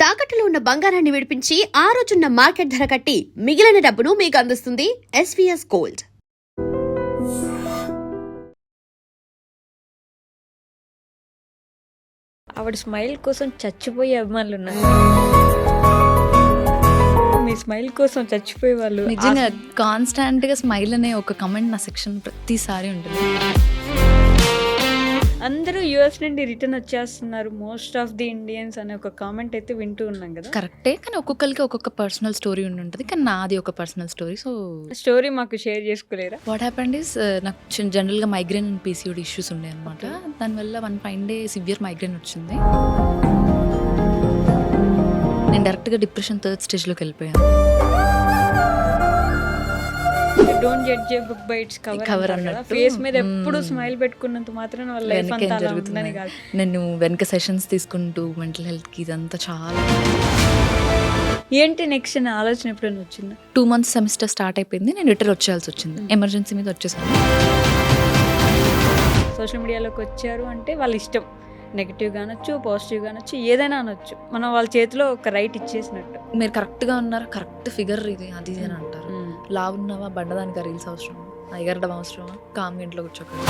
తాకట్టులో ఉన్న బంగారాన్ని విడిపించి ఆ రోజున్న మార్కెట్ ధర కట్టి మిగిలిన డబ్బును మీకు అందిస్తుంది ఎస్వీఎస్ గోల్డ్. ఆవిడ స్మైల్ కోసం చచ్చిపోయే అభిమానులు ఉన్నారు. మీ స్మైల్ కోసం చచ్చిపోయే వాళ్ళు నిజంగా కాన్స్టాంట్ గా స్మైల్ అనే ఒక కమెంట్ నా సెక్షన్ ప్రతిసారి ఉంటుంది. అందరూ యుఎస్ నుండి రిటర్న్ వచ్చేస్తున్నారు మోస్ట్ ఆఫ్ ది ఇండియన్స్ అనే ఒక కామెంట్ అయితే వింటూ ఉన్నాం కదా. కరెక్టే, కానీ ఒక్కొక్కరికి ఒక్కొక్క పర్సనల్ స్టోరీ ఉంటుంది, కానీ నాది ఒక పర్సనల్ స్టోరీ. సో స్టోరీ మాకు షేర్ చేసుకోలేరా? వాట్ హ్యాపెండ్ ఇస్, నాకు జనరల్గా మైగ్రేన్ అండ్ పీసీఓడి ఇష్యూస్ ఉండే అనమాట. దానివల్ల one fine day severe migraine వచ్చింది. నేను డైరెక్ట్గా డిప్రెషన్ 3rd స్టేజ్లోకి వెళ్ళిపోయాను. Don't judge A book by its cover అన్నట్టు ఫేస్ మీద ఎప్పుడు స్మైల్ పెట్టుకున్నంత మాత్రం వాళ్ళ లైఫ్ అంతా అలా ఉందని కాదు. నేను వెనక సెషన్స్ తీసుకుంటూ మెంటల్ హెల్త్కి ఇదంతా చాలా. ఏంటి నెక్స్ట్ నా ఆలోచన ఎప్పుడైనా వచ్చిందా? 2 months సెమిస్టర్ స్టార్ట్ అయిపోయింది, నేను రిటర్న్ వచ్చేయాల్సి వచ్చింది. ఎమర్జెన్సీ మీద వచ్చేసాను. సోషల్ మీడియాలోకి వచ్చారు అంటే వాళ్ళ ఇష్టం, నెగిటివ్గా అనొచ్చు, పాజిటివ్గా అనొచ్చు, ఏదైనా అనొచ్చు. మనం వాళ్ళ చేతిలో ఒక రైట్ ఇచ్చేసినట్టు. మీరు కరెక్ట్గా ఉన్నారా, కరెక్ట్ ఫిగర్ ఇది అది అని అంటారు. లావు ఉన్నావా, బండదానికి రీల్స్ అవసరమా, ఎగరడం అవసరమా, కామ్గా ఇంట్లో కూర్చోకండి.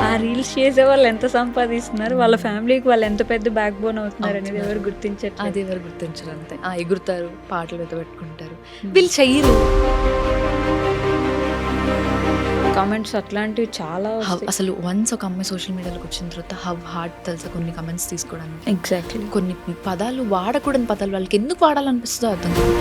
ఆ రీల్స్ చేసే వాళ్ళు ఎంత సంపాదిస్తున్నారు, వాళ్ళ ఫ్యామిలీకి వాళ్ళు ఎంత పెద్ద బ్యాక్ బోన్ అవుతున్నారు అనేది ఎవరు గుర్తించట్లేదు. అది ఎవరు గుర్తించరు. అంతే ఎగురుతారు, పాటలు పెట్టుకుంటారు, వీళ్ళు చెయ్యరు. కామెంట్స్ అట్లాంటివి చాలా అసలు వన్స్ ఒక అమ్మాయి సోషల్ మీడియాలోకి వచ్చిన తర్వాత హౌ హార్డ్ తెలుసా కొన్ని కమెంట్స్ తీసుకోవడానికి. ఎగ్జాక్ట్లీ కొన్ని పదాలు వాడకూడని పదాలు వాళ్ళకి ఎందుకు వాడాలనిపిస్తుందో అర్థం కాదు.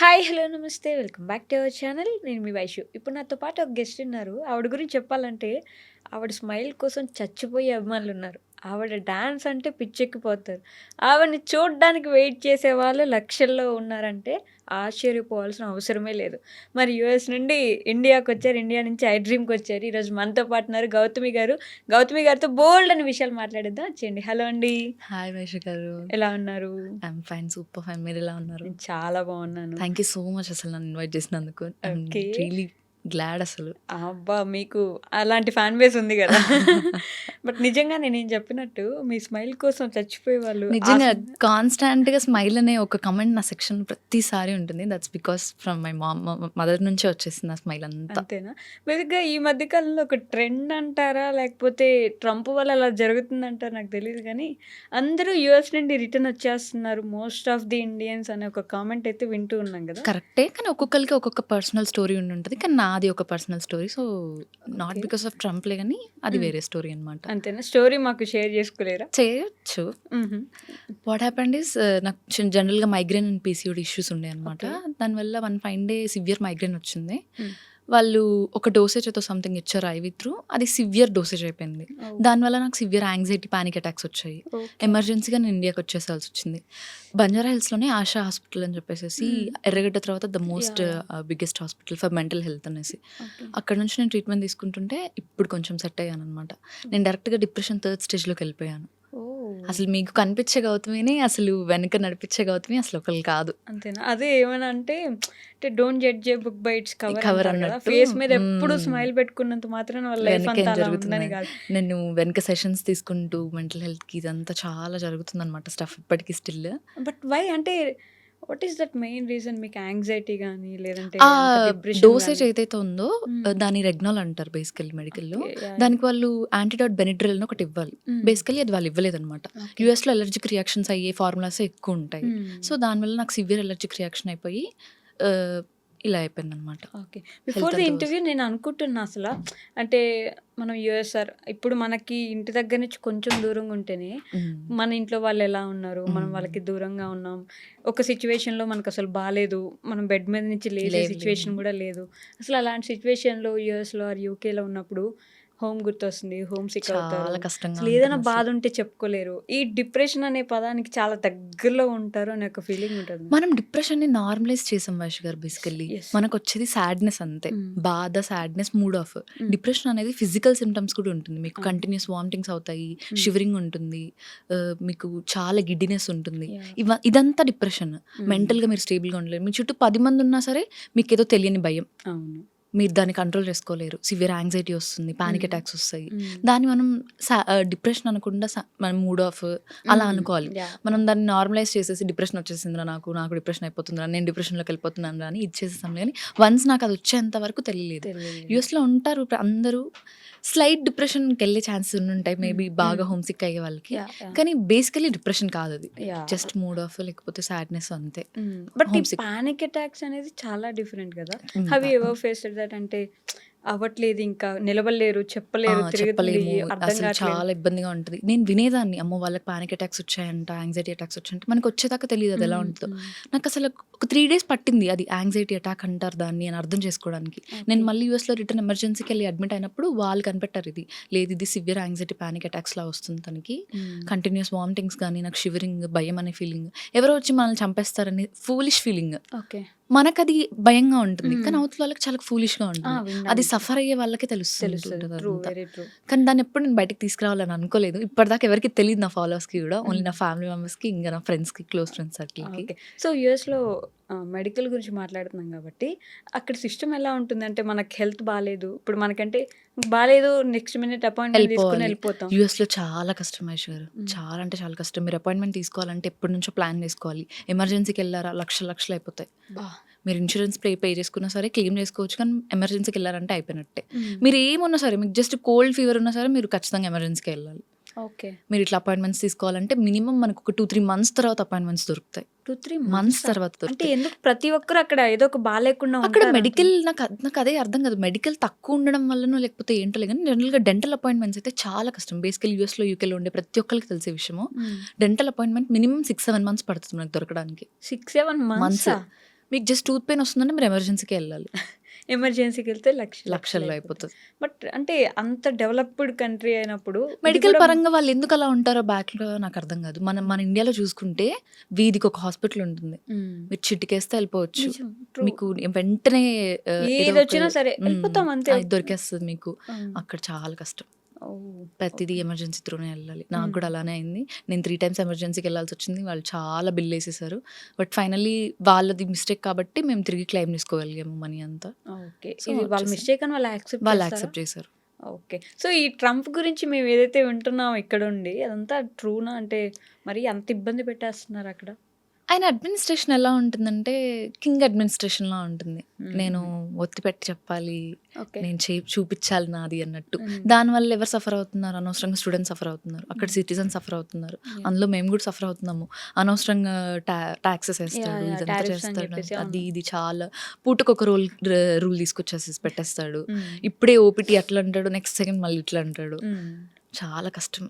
హాయ్, హలో, నమస్తే, welcome back to our channel. నేను మీ వైషు. ఇప్పుడు నాతో పాటు ఒక గెస్ట్ ఉన్నారు. ఆవిడ గురించి చెప్పాలంటే ఆవిడ స్మైల్ కోసం చచ్చిపోయే అభిమానులు ఉన్నారు. ఆవిడ డాన్స్ అంటే పిచ్చెక్కిపోతారు. ఆవిడని చూడడానికి వెయిట్ చేసే వాళ్ళు లక్షల్లో ఉన్నారంటే ఆశ్చర్యపోవాల్సిన అవసరమే లేదు. మరి యూఎస్ నుండి ఇండియాకి వచ్చారు, ఇండియా నుంచి ఐ డ్రీమ్కి వచ్చారు. ఈరోజు మనతో పాటు ఉన్నారు గౌతమి గారు. గౌతమి గారితో బోల్డ్ అని విషయాలు మాట్లాడేద్దాం. వచ్చేయండి. హలో అండి. హాయ్ వైషు గారు, ఎలా ఉన్నారు? I'm fine, super fine. మీరు ఎలా ఉన్నారు? చాలా బాగున్నాను. థ్యాంక్ యూ సో మచ్ అసలు నన్ను ఇన్వైట్ చేసినందుకు. Really glad. అసలు అబ్బా, మీకు అలాంటి ఫ్యాన్ బేస్ ఉంది కదా. బట్ నిజంగా నేను చెప్పినట్టు మీ స్మైల్ కోసం చచ్చిపోయే వాళ్ళు నిజంగా కాన్స్టాంట్ గా స్మైల్ అనే ఒక కమెంట్ నా సెక్షన్ ప్రతిసారి ఉంటుంది. That's because from my mother నుంచే వచ్చేసింది ఆ స్మైల్ అంతా. అంతేనా? బేసిక్గా ఈ మధ్య కాలంలో ఒక ట్రెండ్ అంటారా, లేకపోతే ట్రంప్ వల్ల అలా జరుగుతుంది అంటారా నాకు తెలియదు, కానీ అందరూ యుఎస్ నుండి రిటర్న్ వచ్చేస్తున్నారు మోస్ట్ ఆఫ్ ది ఇండియన్స్ అనే ఒక కామెంట్ అయితే వింటూ ఉన్నాం కదా. కరెక్టే, కానీ ఒక్కొక్కరికి ఒక్కొక్క పర్సనల్ స్టోరీ ఉంటుంది, కానీ నాది ఒక personal story. So not because of Trump లే, కానీ అది వేరే స్టోరీ అనమాట. అంతేనా? స్టోరీ మాకు షేర్ చేసుకోలేరా? చేయొచ్చు. వాట్ హ్యాపెండ్ ఇస్, నాకు జనరల్గా మైగ్రేన్ అండ్ పీసీఓడి ఇష్యూస్ ఉండే అనమాట. దానివల్ల one fine day severe migraine వచ్చింది. వాళ్ళు ఒక డోసేజ్ అయితే సంథింగ్ ఇచ్చారు ఐవి త్రూ, అది సివియర్ డోసేజ్ అయిపోయింది. దానివల్ల నాకు సివియర్ యాంగ్జైటీ, పానిక్ అటాక్స్ వచ్చాయి. ఎమర్జెన్సీగా నేను ఇండియాకి వచ్చేసాల్సి వచ్చింది. బంజారా హిల్స్లోనే ఆశా హాస్పిటల్ అని చెప్పేసి, ఎర్రగడ్డ తర్వాత the most biggest hospital for mental health అనేసి, అక్కడ నుంచి నేను ట్రీట్మెంట్ తీసుకుంటుంటే ఇప్పుడు కొంచెం సెట్ అయ్యాను అనమాట. నేను డైరెక్ట్గా డిప్రెషన్ 3rd స్టేజ్లోకి వెళ్ళిపోయాను. అసలు మీకు కనిపించే గౌతమిని, అసలు వెనక నడిపించే గౌతమి అసలు ఒకళ్ళు కాదు. అంతేనా? అదే ఏమైనా అంటే don't judge A book by its cover అన్నట్టు ఫేస్ మీద ఎప్పుడు స్మైల్ పెట్టుకున్నంత మాత్రం వాళ్ళ లైఫ్ అంతా అలా ఉందని కాదు. నేను వెనక సెషన్స్ తీసుకుంటూ మెంటల్ హెల్త్కి ఇదంతా చాలా జరుగుతుంది అనమాట స్టఫ్ ఇప్పటికీ స్టిల్. బట్ వై అంటే what is that main reason? మీకు యాంగ్జైటీ కానీ లేదంటే డోసేజ్ ఏదైతే ఉందో దాని రెగ్నాల్ అంటారు బేసికల్లీ మెడికల్లో. దానికి వాళ్ళు యాంటీడాట్ బెనిడ్రిల్ అని ఒకటి ఇవ్వాలి. బేసికల్లీ అది వాళ్ళు ఇవ్వలేదు అనమాట. యూఎస్లో అలర్జిక్ రియాక్షన్స్ అయ్యే ఫార్ములాస్ ఎక్కువ ఉంటాయి. సో దానివల్ల నాకు సివియర్ అలర్జిక్ రియాక్షన్ అయిపోయి ఇలా అయిపోయింది అనమాట. ఓకే, బిఫోర్ ది ఇంటర్వ్యూ నేను అనుకుంటున్నా అసలు అంటే మనం యుఎస్ఆర్ ఇప్పుడు మనకి ఇంటి దగ్గర నుంచి కొంచెం దూరంగా ఉంటేనే మన ఇంట్లో వాళ్ళు ఎలా ఉన్నారు, మనం వాళ్ళకి దూరంగా ఉన్నాం. ఒక సిచ్యువేషన్లో మనకు అసలు బాగాలేదు, మనం బెడ్ మీద నుంచి లేచే సిచ్యువేషన్ కూడా లేదు. అసలు అలాంటి సిచ్యువేషన్లో యుఎస్లో ఆర్ యూకేలో ఉన్నప్పుడు హోమ్ గుర్తొస్తుంది, హోమ్ సిక్ అవుతారు. చాలా కష్టంగా అసలు ఏదైనా ఉంటుంది బాధ అసలు. ఉంటే చెప్పుకోలేరు. ఈ డిప్రెషన్ అనే పదానికి చాలా దగ్గరలో ఉంటారు అనే ఒక ఫీలింగ్ ఉంటుంది. మనం డిప్రెషన్‌ని నార్మలైజ్ చేసాం వైష్ గారు బేసికల్లీ. యెస్. మనకొచ్చేది సాడ్‌నెస్ అంతే. బాధ, సాడ్‌నెస్, మూడ్ ఆఫ్. హ్మ్. డిప్రెషన్ అనేది ఫిజికల్ సింప్టమ్స్ కూడా ఉంటుంది. మీకు అవును. కంటిన్యూయస్ వామిటింగ్స్ అవుతాయి, షివరింగ్ ఉంటుంది, మీకు చాలా గిడ్డినెస్ ఉంటుంది. యాహ్! ఇదంతా డిప్రెషన్. మెంటల్‌గా మీరు స్టేబుల్‌గా ఉండలేరు. మీ చుట్టూ 10 మంది ఉన్నా సరే మీకేదో తెలియని భయం. అవును. మీరు దాన్ని కంట్రోల్ చేసుకోలేరు. సివియర్ యాంగ్జైటీ వస్తుంది, పానిక్ అటాక్స్ వస్తాయి. హ్మ్. దాన్ని మనం డిప్రెషన్ అనకుండా మనం మూడ్ ఆఫ్ అలా అనుకోవాలి. యాహ్! మనం దాన్ని నార్మలైజ్ చేసేసి డిప్రెషన్ వచ్చేసిందిరా నాకు డిప్రెషన్ అయిపోతుందిరా, నేను డిప్రెషన్‌లోకి వెళ్ళిపోతున్నాను రా అని ఇచ్చేసేసాం గానీ, వన్స్ నాకు అది వచ్చేంత వరకు తెలియలేదు. తెలియలేదు. యూఎస్‌లో ఉంటారు అందరూ స్లైట్ డిప్రెషన్‌కెళ్ళే ఛాన్సెస్ ఉండుంటాయి. మేబీ బాగా హోమ్ సిక్ అయ్యే వాళ్ళకి. యాహ్! యాహ్! కానీ బేసికల్లీ డిప్రెషన్ కాదది. యాహ్! జస్ట్ మూడ్ ఆఫ్ లేకపోతే సాడ్‌నెస్ అంతే. బట్ ఈ హోమ్ సిక్. పానిక్ అటాక్స్ అనేది చాలా డిఫరెంట్ కదా! హ్మ్. Have you ever faced that? అంటే అవ్వట్లేదు, ఇంకా నిలబడలేరు, చెప్పలేరు, తిరుగుతుంది, చెప్పలేము. అర్థం అసలు కావట్లేదు. చాలా ఇబ్బందిగా ఉంటది. నేను వినేదాన్ని, అమ్మో! వాళ్ళకి పానిక్ అటాక్స్ వచ్చాయంట, యాంగ్జైటీ అటాక్స్ వచ్చాయంట. మనకొచ్చేదాకా తెలీదు అది ఎలా ఉంటదో. నాకసలు ఒక 3 డేస్ పట్టింది అది యాంగ్జైటీ అటాక్ అంటారు దాన్ని అని అర్థం చేసుకోవడానికి. నేను మళ్ళీ యూఎస్‌లో రిటర్న్ ఎమర్జెన్సీకెళ్ళి అడ్మిట్ అయినప్పుడు వాళ్ళు కనిపెట్టారు ఇది. లేదు ఇది సివియర్ యాంగ్జైటీ పానిక్ అటాక్స్‌లా వస్తుంది తనకి. కంటిన్యూయస్ వామిటింగ్స్ గానీ, నాకు షివరింగ్, భయం అనే ఫీలింగ్. ఎవరో వచ్చి మనల్ని చంపేస్తారని ఫూలిష్ ఫీలింగ్. ఓకే. మనకది భయంగా ఉంటుంది. కానీ అవతల వాళ్ళకి చాలా ఫూలిష్‌గా ఉంటుంది. విన్నాను. అది సఫర్ అయ్యే వాళ్ళకే తెలుస్తుంది. తెలుస్తుంటది ట్రూ, అదంతా. Very true. కానీ దాన్ని ఎప్పుడు నేను బయటికి తీసుకురావాలని అనుకోలేదు. ఇప్పటిదాకా ఎవరికీ తెలీదు నా ఫాలోవర్స్‌కి గూడా. ఓన్లీ నా ఫ్యామిలీ మెంబర్స్‌కి, ఇంకా నా ఫ్రెండ్స్‌కి, క్లోజ్ ఫ్రెండ్స్ సర్కిల్‌కి. ఓకే. సో యూఎస్‌లో మెడికల్ గురించి మాట్లాడుతున్నాం కాబట్టి అక్కడ సిస్టమ్ ఎలా ఉంటుంది? అంటే మనకి హెల్త్ బాలేదు. ఇప్పుడు మనకంటే బాలేదు, నెక్స్ట్ మినిట్ అపాయింట్మెంట్ తీసుకొని వెళ్ళిపోవాలి. వెళ్ళిపోతాం. యూఎస్‌లో చాలా కష్టం మహేష్ గారు. చాలా అంటే చాలా కష్టం. మీరు అపాయింట్మెంట్ తీసుకోవాలంటే ఎప్పటి నుంచో ప్లాన్ చేసుకోవాలి. ఎమర్జెన్సీకెళ్లారా లక్షలు లక్షలు అయిపోతాయి. బా! మీరు ఇన్సూరెన్స్ పే చేసుకున్నా సరే క్లెయిమ్ చేసుకోవచ్చు. కానీ ఎమర్జెన్సీకి వెళ్ళారంటే అయిపోయినట్టే. మీరు ఏమున్నా సరే, మీకు జస్ట్ కోల్డ్ ఫీవర్ ఉన్నా సరే మీరు ఖచ్చితంగా ఎమర్జెన్సీకి వెళ్ళాలి. ఓకే. మీరు ఇట్లా అపాయింట్మెంట్స్ తీసుకోవాలంటే మినిమం మనకు ఒక 2-3 మంత్స్ తర్వాత అపాయింట్మెంట్స్ దొరుకుతాయి. 2-3 మంత్స్ మంత్స్ తర్వాత అంటే దొరుకుతాయి. ఎందుకు ప్రతి ఒక్కరు అక్కడ ఏదో ఒక బాలేకుండా అక్కడ ఉంటారు? మెడికల్ నాకు అదే అర్థం కాదు. మెడికల్ తక్కువ ఉండడం వల్లనో లేకపోతే ఏంటో కానీ జనరల్‌గా డెంటల్ అపాయింట్మెంట్స్ అయితే చాలా కష్టం. బేసికల్లీ యూఎస్‌లో, యూకేలో ఉండే ప్రతి ఒక్కరికి తెలిసే విషయము. డెంటల్ అపాయింట్మెంట్ మినిమం 6-7 మంత్స్ పడుతుంది మనకు దొరకడానికి. 6-7 మంత్స్. మంత్సా? మీకు జస్ట్ టూత్ పెయిన్ వస్తుందంటే మీరు ఎమర్జెన్సీకి వెళ్ళాలి. ఎమర్జెన్సీకి వెళ్తే లక్షల్లో అయిపోతుంది. బట్ అంటే అంత డెవలప్డ్ కంట్రీ అయినప్పుడు ఇది మెడికల్ కూడా పరంగా వాళ్ళు ఎందుకు అలా ఉంటారో బ్యాక్‌లో నాకు అర్థం కాదు. మన ఇండియాలో చూసుకుంటే వీధికి ఒక హాస్పిటల్ ఉంటుంది. మీరు చిటికేస్తే వెళ్ళిపోవచ్చు. నిజం. ట్రూ. మీకు వెంటనే ఏదో ఒక ఏదొచ్చినా సరే వెళ్ళిపోతాం అంతే. అది దొరికేస్తది మీకు. అక్కడ చాలా కష్టం. ప్రతిదీ ఎమర్జెన్సీ త్రూనే వెళ్ళాలి. నాకు కూడా అలానే అయింది. నేను 3 టైమ్స్ ఎమర్జెన్సీకి వెళ్ళాల్సి వచ్చింది. వాళ్ళు చాలా బిల్ వేసేసారు. బట్ ఫైనల్లీ వాళ్ళది మిస్టేక్ కాబట్టి మేము తిరిగి క్లెయిమ్ చేసుకోగలిగాము మనీ అంతా. ఓకే. సో, ఇది వాళ్ళ వచ్చేసాం. మిస్టేక్ అని వాళ్ళు వాళ్ళు యాక్సెప్ట్ యాక్సెప్ట్ చేశారు. ఓకే. సో ఈ ట్రంప్ గురించి మేము ఏదైతే వింటున్నామో ఇక్కడుండి అదంతా ట్రూనా? అంటే మరి అంత ఇబ్బంది పెట్టేస్తున్నారు అక్కడ? ఆయన అడ్మినిస్ట్రేషన్ ఎలా ఉంటుందంటే కింగ్ అడ్మినిస్ట్రేషన్‌లా ఉంటుంది. నేను ఒత్తి పెట్టి చెప్పాలి, ఓకే. నేను చూపించాలి నాది అన్నట్టు. దానివల్ల ఎవరు సఫర్ అవుతున్నారు? అనవసరంగా స్టూడెంట్స్ సఫర్ అవుతున్నారు. అక్కడ సిటిజన్స్ సఫర్ అవుతున్నారు. అందులో మేము కూడా సఫర్ అవుతున్నాము. అనవసరంగా టాక్సెస్ వేస్తాడు, యాహ్! ఇదంతా టారిఫ్స్ అని చేస్తాడు. చెప్పేసి. అది ఇది చాలా పూటకొక రూల్ తీసుకొచ్చేసి పెట్టేస్తాడు. ఇప్పుడే ఓపీటీ అట్లా అంటాడు, నెక్స్ట్ సెకండ్ మళ్ళీ ఇట్లా అంటాడు. చాలా కష్టం.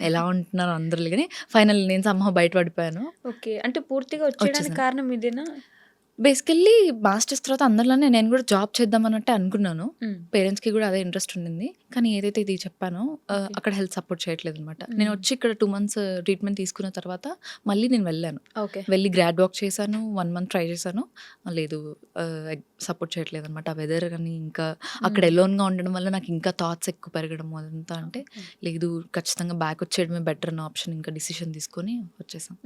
ఎలా ఉంటున్నారో అందరూ కానీ ఫైనల్ నేను సమ్‌హౌ బయటపడిపోయాను. ఓకే. అంటే పూర్తిగా వచ్చేయడానికి వచ్చేసాను. కారణం ఇదేనా? బేసికల్లీ మాస్టర్స్ తర్వాత అందరిలానే నేను కూడా జాబ్ చేద్దాం అన్నట్టే అనుకున్నాను. పేరెంట్స్‌కి కూడా అదే ఇంట్రెస్ట్ ఉండింది. కానీ ఏదైతే ఇది చెప్పానో అక్కడ హెల్త్ సపోర్ట్ చేయట్లేదనమాట. నేను వచ్చి ఇక్కడ 2 మంత్స్ ట్రీట్మెంట్ తీసుకున్న తర్వాత మళ్ళీ నేను వెళ్ళాను. ఓకే. వెళ్ళి గ్రాడ్ వాక్ చేశాను. 1 మంత్ ట్రై చేశాను. లేదు, సపోర్ట్ చేయట్లేదనమాట. ఆ వెదర్ కానీ ఇంకా అక్కడ ఎలోన్‌గా ఉండడం వల్ల నాకు ఇంకా థాట్స్ ఎక్కువ పెరగడం అదంతా. అంటే లేదు, ఖచ్చితంగా బ్యాక్ వచ్చేయడమే బెటర్ అన్న ఆప్షన్ ఇంకా డిసిషన్ తీసుకొని వచ్చేసాం.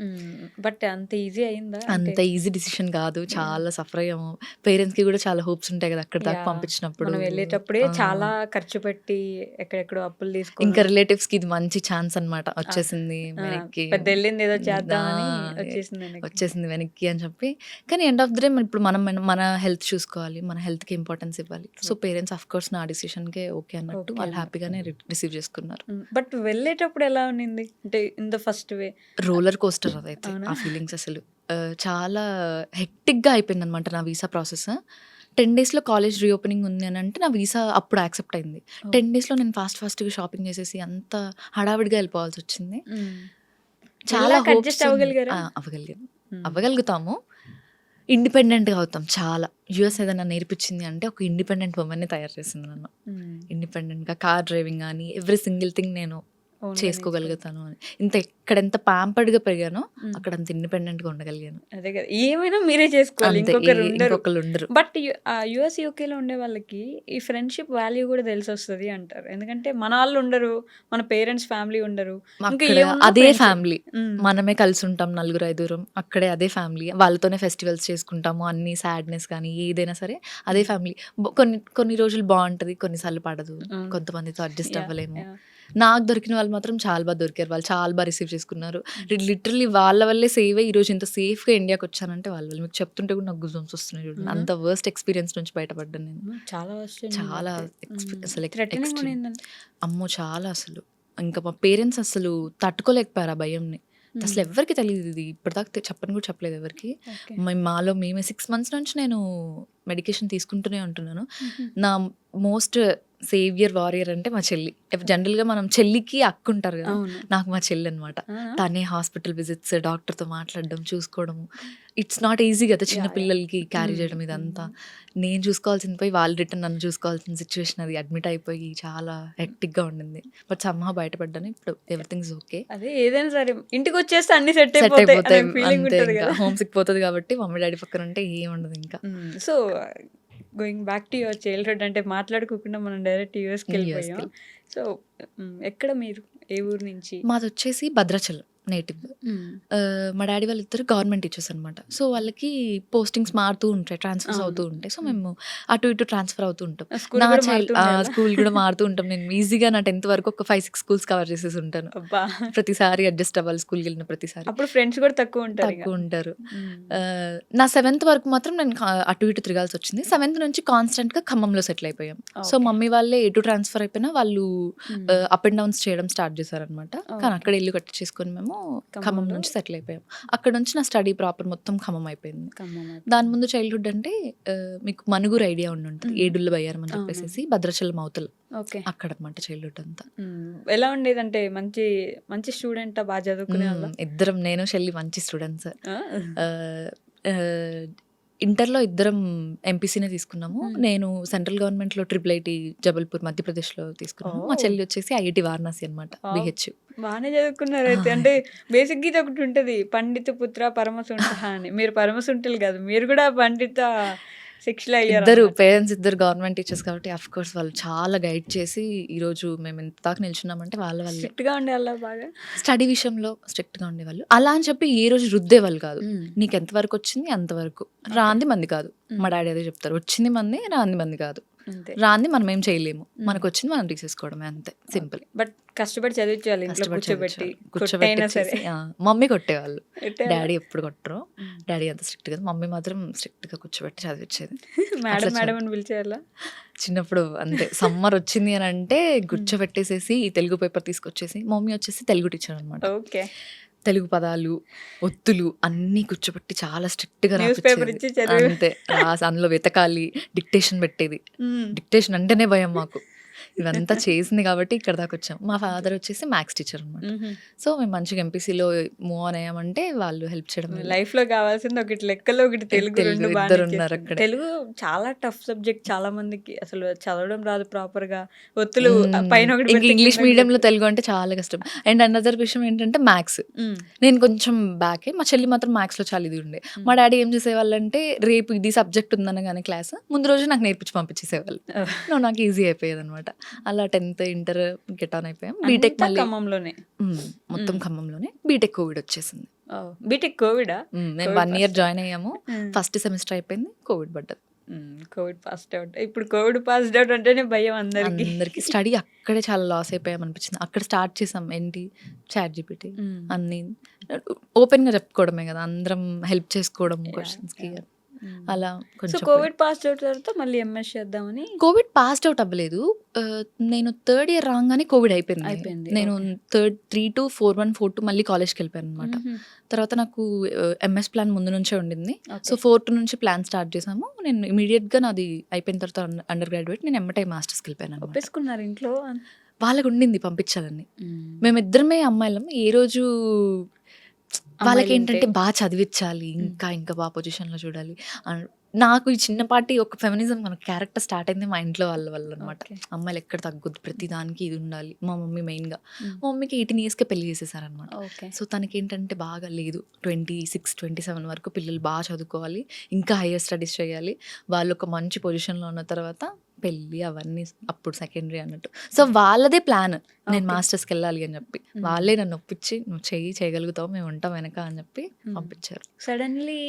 బట్ అంత ఈజీ అయిందా? అంత ఈజీ డిసిషన్ కాదు. చాలా సఫర్ అయ్యాము. పేరెంట్స్‌కి కూడా చాలా హోప్స్ ఉంటాయి కదా అక్కడి దాకా యాహ్! పంపించినప్పుడు. మనం వెళ్ళేటప్పుడే చాలా ఖర్చు పెట్టి ఎక్కడెక్కడో అప్పులు తీసుకొని ఇంకా రిలేటివ్స్‌కి ఇది మంచి ఛాన్స్ అన్నమాట. వచ్చేసింది వెనక్కి. పెద్ద వెళ్ళింది ఏదో చేద్దామని వచ్చేసింది వెనక్కి అని చెప్పి. కానీ ఎండ్ ఆఫ్ ది డే ఇప్పుడు మన హెల్త్ చూసుకోవాలి. మన హెల్త్‌కి ఇంపార్టెన్స్ ఇవ్వాలి. సో పేరెంట్స్ ఆఫ్ కోర్స్ నా డిసిషన్‌కే ఓకే అన్నట్టు వాళ్ళు హ్యాపీగానే రిసీవ్ చేసుకున్నారు. బట్ వెళ్ళేటప్పుడు ఎలా ఉన్నింది? అంటే in the first way roller coaster అదైతే. ఆ ఫీలింగ్స్ అసలు చాలా హెక్టిక్‌గా అయిపోయిందనమాట నా వీసా ప్రాసెస్. 10 డేస్‌లో కాలేజ్ రీఓపెనింగ్ ఉంది అని అంటే నా వీసా అప్పుడు యాక్సెప్ట్ అయింది. 10 డేస్‌లో నేను ఫాస్ట్‌గా షాపింగ్ చేసేసి అంత హడావిడిగా వెళ్ళిపోవాల్సి వచ్చింది. చాలా అడ్జస్ట్ అవ్వగలిగారా? అవ్వగలుగుతాము. ఇండిపెండెంట్‌గా అవుతాం చాలా. యూఎస్ ఏదైనా నేర్పించింది అంటే ఒక ఇండిపెండెంట్ వుమన్‌ని తయారు చేసింది నన్ను. ఇండిపెండెంట్‌గా కార్ డ్రైవింగ్ గానీ ఎవ్రీ సింగిల్ థింగ్ నేను చేసుకోగలుగుతాను అని. ఎంత ప్యాంపర్డ్‌గా పెరిగానో అక్కడ అంత ఇండిపెండెంట్‌గా ఉండగలిగాను. అదే కదా! ఏమైనా మీరే చేసుకోవాలి. అంతే. ఇంకొకళ్ళు ఉండరు. బట్ యూఎస్, యూకేలో ఉండే వాళ్ళకి ఈ ఫ్రెండ్‌షిప్ వాల్యూ కూడా తెలిసొస్తది అంటారు. ఎందుకంటే మన వాళ్ళు ఉండరు. మన పేరెంట్స్ ఫ్యామిలీ ఉండరు. ఇంకా అక్కడ ఏమున్నా అదే ఫ్రెండ్సే. ఫ్యామిలీ. మనమే కలిసి ఉంటాం నలుగురు, ఐదుగురం. అక్కడే అదే ఫ్యామిలీ. వాళ్ళతోనే ఫెస్టివల్స్ చేసుకుంటాము. అన్ని సాడ్‌నెస్ కానీ ఏదైనా సరే అదే ఫ్యామిలీ. కొన్ని రోజులు బావుంటది. కొన్నిసార్లు పడదు. కొంతమందితో అడ్జస్ట్ అవ్వలేము. నాకు దొరికిన వాళ్ళు మాత్రం చాలా బాగా దొరికారు. వాళ్ళు చాలా బాగా రిసీవ్ చేసుకున్నారు. లిటరల్లీ వాళ్ళ వల్లే సేవ్ అయ్యి ఈరోజు ఇంత సేఫ్‌గా ఇండియాకొచ్చానంటే వాళ్ళ వల్ల. మీకు చెప్తుంటే కూడా నాకు గూస్ బంప్స్ వస్తున్నాయి చూడండి. అంత వర్స్ట్ ఎక్స్‌పీరియన్స్ నుంచి బయటపడ్డాను నేను. చాలా వస్తుంది. చాలా అసలు థ్రెటనింగ్ కూడా ఎక్స్‌ట్రీమ్. ఏందంటే అమ్మో! చాలా అసలు. ఇంకా మా పేరెంట్స్ అసలు తట్టుకోలేకపోయారు ఆ భయంని. అసలు ఎవ్వరికీ తెలీదు ఇది. ఇప్పటిదాకా చెప్పను కూడా చెప్పలేదు ఎవరికీ. ఓకే. మేమే 6 మంత్స్ నుంచి నేను మెడికేషన్ తీసుకుంటూనే ఉంటున్నాను. నా మోస్ట్ సేవియర్ వారియర్ అంటే మా చెల్లి. జనరల్‌గా మనం చెల్లికి అక్క ఉంటారు కదా! అవును. నాకు మా చెల్లి అనమాట. తనే హాస్పిటల్ విజిట్స్, డాక్టర్‌తో మాట్లాడడం, చూసుకోవడము. ఇట్స్ నాట్ ఈజీ కదా! చిన్న పిల్లలకి క్యారీ చేయడం ఇదంతా. నేను చూసుకోవాల్సింది పోయి వాళ్ళు రిటర్న్ నన్ను చూసుకోవాల్సిన సిచ్యువేషన్ అది. అడ్మిట్ అయిపోయి చాలా హెక్టిక్‌గా ఉండింది. బట్ సమ్‌హౌ బయటపడ్డాను. ఇప్పుడు ఎవ్రీథింగ్ ఈజ్ ఓకే. అదే ఏదైనా సరే ఇంటికొచ్చేస్తే అన్నీ సెట్ సెట్ అయిపోతాయి అయిపోతాయి. అనే ఫీలింగ్ అంతే ఉంటది ఇంకా. కదా! హోమ్ సిక్ పోతది కాబట్టి మమ్మీ, డ్యాడీ పక్కన ఉంటే ఏముండదు ఇంకా. So going back to your childhood అంటే మాట్లాడుకోకుండా మనం డైరెక్ట్ యూఎస్‌కెళ్ళిపోయాం. యూఎస్‌కి. సో ఎక్కడ మీరు? ఏ ఊరు నుంచి? మాదొచ్చేసి భద్రాచలం నేటివ్. మా డ్యాడీ వాళ్ళిద్దరు గవర్నమెంట్ టీచర్స్ అనమాట. సో వాళ్ళకి పోస్టింగ్స్ మారుతూ ఉంటాయి. ట్రాన్స్‌ఫర్స్ అవుతూ ఉంటాయి. సో మేము అటు ఇటు ట్రాన్స్‌ఫర్ అవుతూ ఉంటాం. స్కూల్ నా కూడా చైల్డ్ మారుతుండేలా? స్కూల్ కూడా మారుతూ ఉంటాం. నేను ఈజీగా నా 10th వరకు ఒక 5, 6 స్కూల్స్ కవర్ చేసేసి ఉంటాను. అబ్బా! ప్రతిసారి అడ్జస్ట్ అవ్వాలి స్కూల్‌కెళ్ళిన ప్రతిసారి. అప్పుడు ఫ్రెండ్స్ కూడా తక్కువ ఉంటారు ఇక. తక్కువ ఉంటారు. నా 7th వరకు మాత్రం నేను అటు ఇటు తిరగాల్సొచ్చింది. 7th నుంచి కాన్స్టెంట్‌గా ఖమ్మంలో సెటిల్ అయిపోయాం. So okay. మమ్మీ వాళ్ళే ఎటు ట్రాన్స్‌ఫర్ అయిపోయినా వాళ్ళు అప్ అండ్ డౌన్స్ చేయడం స్టార్ట్ చేశారనమాట. కానీ అక్కడ ఇల్లు కట్టించేసుకొని మేము ఖమ్మం నుంచి సెటిల్ అయిపోయాం. అక్కడ నుంచి నా స్టడీ ప్రాపర్ మొత్తం ఖమ్మం అయిపోయింది. దాని ముందు చైల్డ్‌హుడ్ అంటే మీకు మనుగురు ఐడియా ఉండుంటది. ఏడుళ్ళ బయ్యారం అని చెప్పేసేసి భద్రాచలం అవతల. ఓకే. అక్కడనమాట చైల్డ్‌హుడ్ అంతా. ఎలా ఉండేదంటే మంచి మంచి స్టూడెంటా? బాగా చదువుకునేవాళ్ళా? ఇద్దరం నేను, చెల్లి మంచి స్టూడెంట్స్. ఆ! ఇంటర్‌లో ఇద్దరం ఎంపీసీనే తీసుకున్నాము. నేను సెంట్రల్ గవర్నమెంట్‌లో ట్రిపుల్ ఐటీ జబల్పూర్ మధ్యప్రదేశ్‌లో తీసుకున్నాను. మా చెల్లి వచ్చేసి ఐఐటీ వారణాసి అనమాట. బీహెచ్. బానే చదువుకున్నారైతే. అంటే బేసిక్‌గా ఇది ఒకటి ఉంటది. పండిత పుత్ర పరమసుంఠః అని. మీరు పరమసుంఠులు కాదు. మీరు కూడా పండిత శిక్షలో ఇద్దరు అయ్యారన్నమాట. పేరెంట్స్ ఇద్దరు గవర్నమెంట్ టీచర్స్ కాబట్టి ఆఫ్‌కోర్స్ వాళ్ళు చాలా గైడ్ చేసి ఈరోజు మేము ఇంత దాకా నిల్చున్నామంటే వాళ్ళ వల్లే. స్ట్రిక్ట్‌గా ఉండేవాళ్ళా బాగా? స్టడీ విషయంలో స్ట్రిక్ట్‌గా ఉండేవాళ్ళు. అలా అని చెప్పి ఏ రోజు రుద్దేవాళ్ళు కాదు. నీకు ఎంతవరకు వచ్చింది అంతవరకు. రాంది మంది కాదు. మా డాడీ అదే చెప్తారు. వచ్చింది మంది, రాంది మంది కాదు. అంతే. రాంది మనం ఏం చేయలేము. మనకొచ్చింది మనం తీసేసుకోవడమే అంతే. సింపుల్. బట్ కష్టపడి చదివించాలి ఇంట్లో కూర్చోబెట్టి. కొట్టైనా కూర్చోబెట్టేసేసి సరే. మమ్మీ కొట్టేవాళ్ళు. కొట్టేవాళ్ళా? డాడీ ఎప్పుడు కొట్టరు. డాడీ అంత స్ట్రిక్ట్ కదా. మమ్మీ మాత్రం స్ట్రిక్ట్‌గా కూర్చోబెట్టి చదివించేది. మేడం మేడం అని పిలిచేవాళ్ళా? చిన్నప్పుడు అంతే. సమ్మర్ వచ్చింది అని అంటే కూర్చోబెట్టేసేసి ఈ తెలుగు పేపర్ తీసుకొచ్చేసి మమ్మీ వచ్చేసి తెలుగు టీచర్ అనమాట. ఓకే. తెలుగు పదాలు, ఒత్తులు అన్నీ కూర్చోబెట్టి చాలా స్ట్రిక్ట్‌గా న్యూస్ పేపర్ రాపిచ్చేది. ఇచ్చి చదివి అంతే. అందులో వెతకాలి. డిక్టేషన్ పెట్టేది. డిక్టేషన్ అంటేనే భయం మాకు. ఇవంతా చేసింది కాబట్టి ఇక్కడ దాకా వచ్చాం. మా ఫాదర్ వచ్చేసి మ్యాథ్స్ టీచర్ అనమాట. సో మేము మంచిగా ఎంపీసీలో మూవ్ ఆన్ అయ్యామంటే వాళ్ళు హెల్ప్ చేయడం వల్ల. లైఫ్‌లో కావాల్సింది ఒకటి లెక్కలు, ఒకటి తెలుగు తెలుగు 2 బాగా ఇద్దరు ఉన్నారు నేర్చేసుకున్నారు. అక్కడే. తెలుగు చాలా టఫ్ సబ్జెక్ట్ చాలా మందికి. అసలు చదవడం రాదు ప్రాపర్‌గా. ఒత్తులు పైన ఒకటి ఇంక పెడితే ఇంగ్లీష్ కింద ఒకటి మీడియంలో పెడితే. తెలుగు అంటే చాలా కష్టం. అండ్ అనదర్ విషయం ఏంటంటే మ్యాథ్స్. నేను కొంచెం బ్యాకే. మా చెల్లి మాత్రం మ్యాథ్స్‌లో చాలా ఇది ఉండే. మా డాడీ ఏం చేసేవాళ్ళంటే రేపు ఇది సబ్జెక్ట్ ఉందనగానే క్లాస్ ముందు రోజు నాకు నేర్పించి పంపించేసేవాళ్ళు. నాకు ఈజీ అయిపోయేదనమాట. అలా 10th ఇంటర్ గెట్ ఆన్ అయిపోయాం. బీటెక్ అంతా మళ్ళీ ఖమ్మంలోనే. మొత్తం ఖమ్మంలోనే. బీటెక్ కోవిడ్ వచ్చేసింది. బీటెక్ కోవిడా? మేము 1 ఇయర్ జాయిన్ అయ్యాము. ఫస్ట్ సెమిస్టర్ అయిపోయింది. కోవిడ్ పడ్డది. Covid passed out. ఇప్పుడు కోవిడ్ పాస్డ్ అవుట్ అంటేనే భయం అందరికి. అందరికి స్టడీ అక్కడే చాలా లాస్ అయిపోయాం అనిపించింది. అక్కడ స్టార్ట్ చేసాం ఏంటి చాట్ జీపీటీ అన్ని ఓపెన్‌గా చెప్పుకోవడమే కదా. అందరం హెల్ప్ చేసుకోవడం క్వశ్చన్స్‌కి అలా సో కొంచెం కోవిడ్ పాస్డ్ అవుట్ తర్వాత మళ్ళీ ఎంఎస్ చేద్దామని. కోవిడ్ పాస్డ్ అవుట్ అవ్వలేదు. నేను థర్డ్ ఇయర్ రాగానే కోవిడ్ అయిపోయింది. అయిపోయింది. నేను థర్డ్ 3-2, 4-1, 4-2 మళ్ళీ కాలేజ్కి వెళ్ళిపోయాను అనమాట. తర్వాత నాకు ఎంఎస్ ప్లాన్ ముందు నుంచే ఉండింది. సో 4-2 నుంచి ప్లాన్ స్టార్ట్ చేసాము. నేను ఇమీడియట్‌గా నాది అయిపోయిన తర్వాత అండర్ గ్రాడ్యుయేట్ నేను ఎమ్మటే మాస్టర్స్కి వెళ్ళిపోయాను అనమాట. ఒప్పేసుకున్నారు ఇంట్లో. వాళ్ళకు ఉండింది పంపించాలని. మేమిద్దరమే అమ్మాయిలం. ఏ రోజు వాళ్ళకేంటంటే అమ్మాయిలుంటే. బాగా చదివిచ్చాలి. ఇంకా బాగా పొజిషన్‌లో చూడాలి. నాకు ఈ చిన్నపాటి ఒక ఫెమినిజం మన క్యారెక్టర్ స్టార్ట్ అయింది మా ఇంట్లో వాళ్ళ వల్లనమాట. ఓకే. అమ్మాయిలు ఎక్కడ తగ్గొద్దు. ప్రతి దానికి ఇది ఉండాలి. మా మమ్మీ మెయిన్‌గా. హ్మ్. మా మమ్మీకి 18 ఇయర్స్‌కే పెళ్లి చేసేసారనమాట. ఓకే. సో, తనకేంటంటే బాగా లేదు 26, 27 వరకు పిల్లలు బాగా చదువుకోవాలి. ఇంకా హైయర్ స్టడీస్ చేయాలి. వాళ్ళొక మంచి పొజిషన్‌లో ఉన్న తర్వాత పెళ్లి అవన్నీ అప్పుడు సెకండరీ అన్నట్టు. సో, వాళ్ళదే ప్లాన్. నేను ఓకే. మాస్టర్స్‌కెళ్ళాలి అని చెప్పి. వాళ్ళే నన్ను ఒప్పించి నువ్వు చేయగలుగుతావు. మేము ఉంటాం వెనక అని చెప్పి పంపించారు. సడన్‌లీ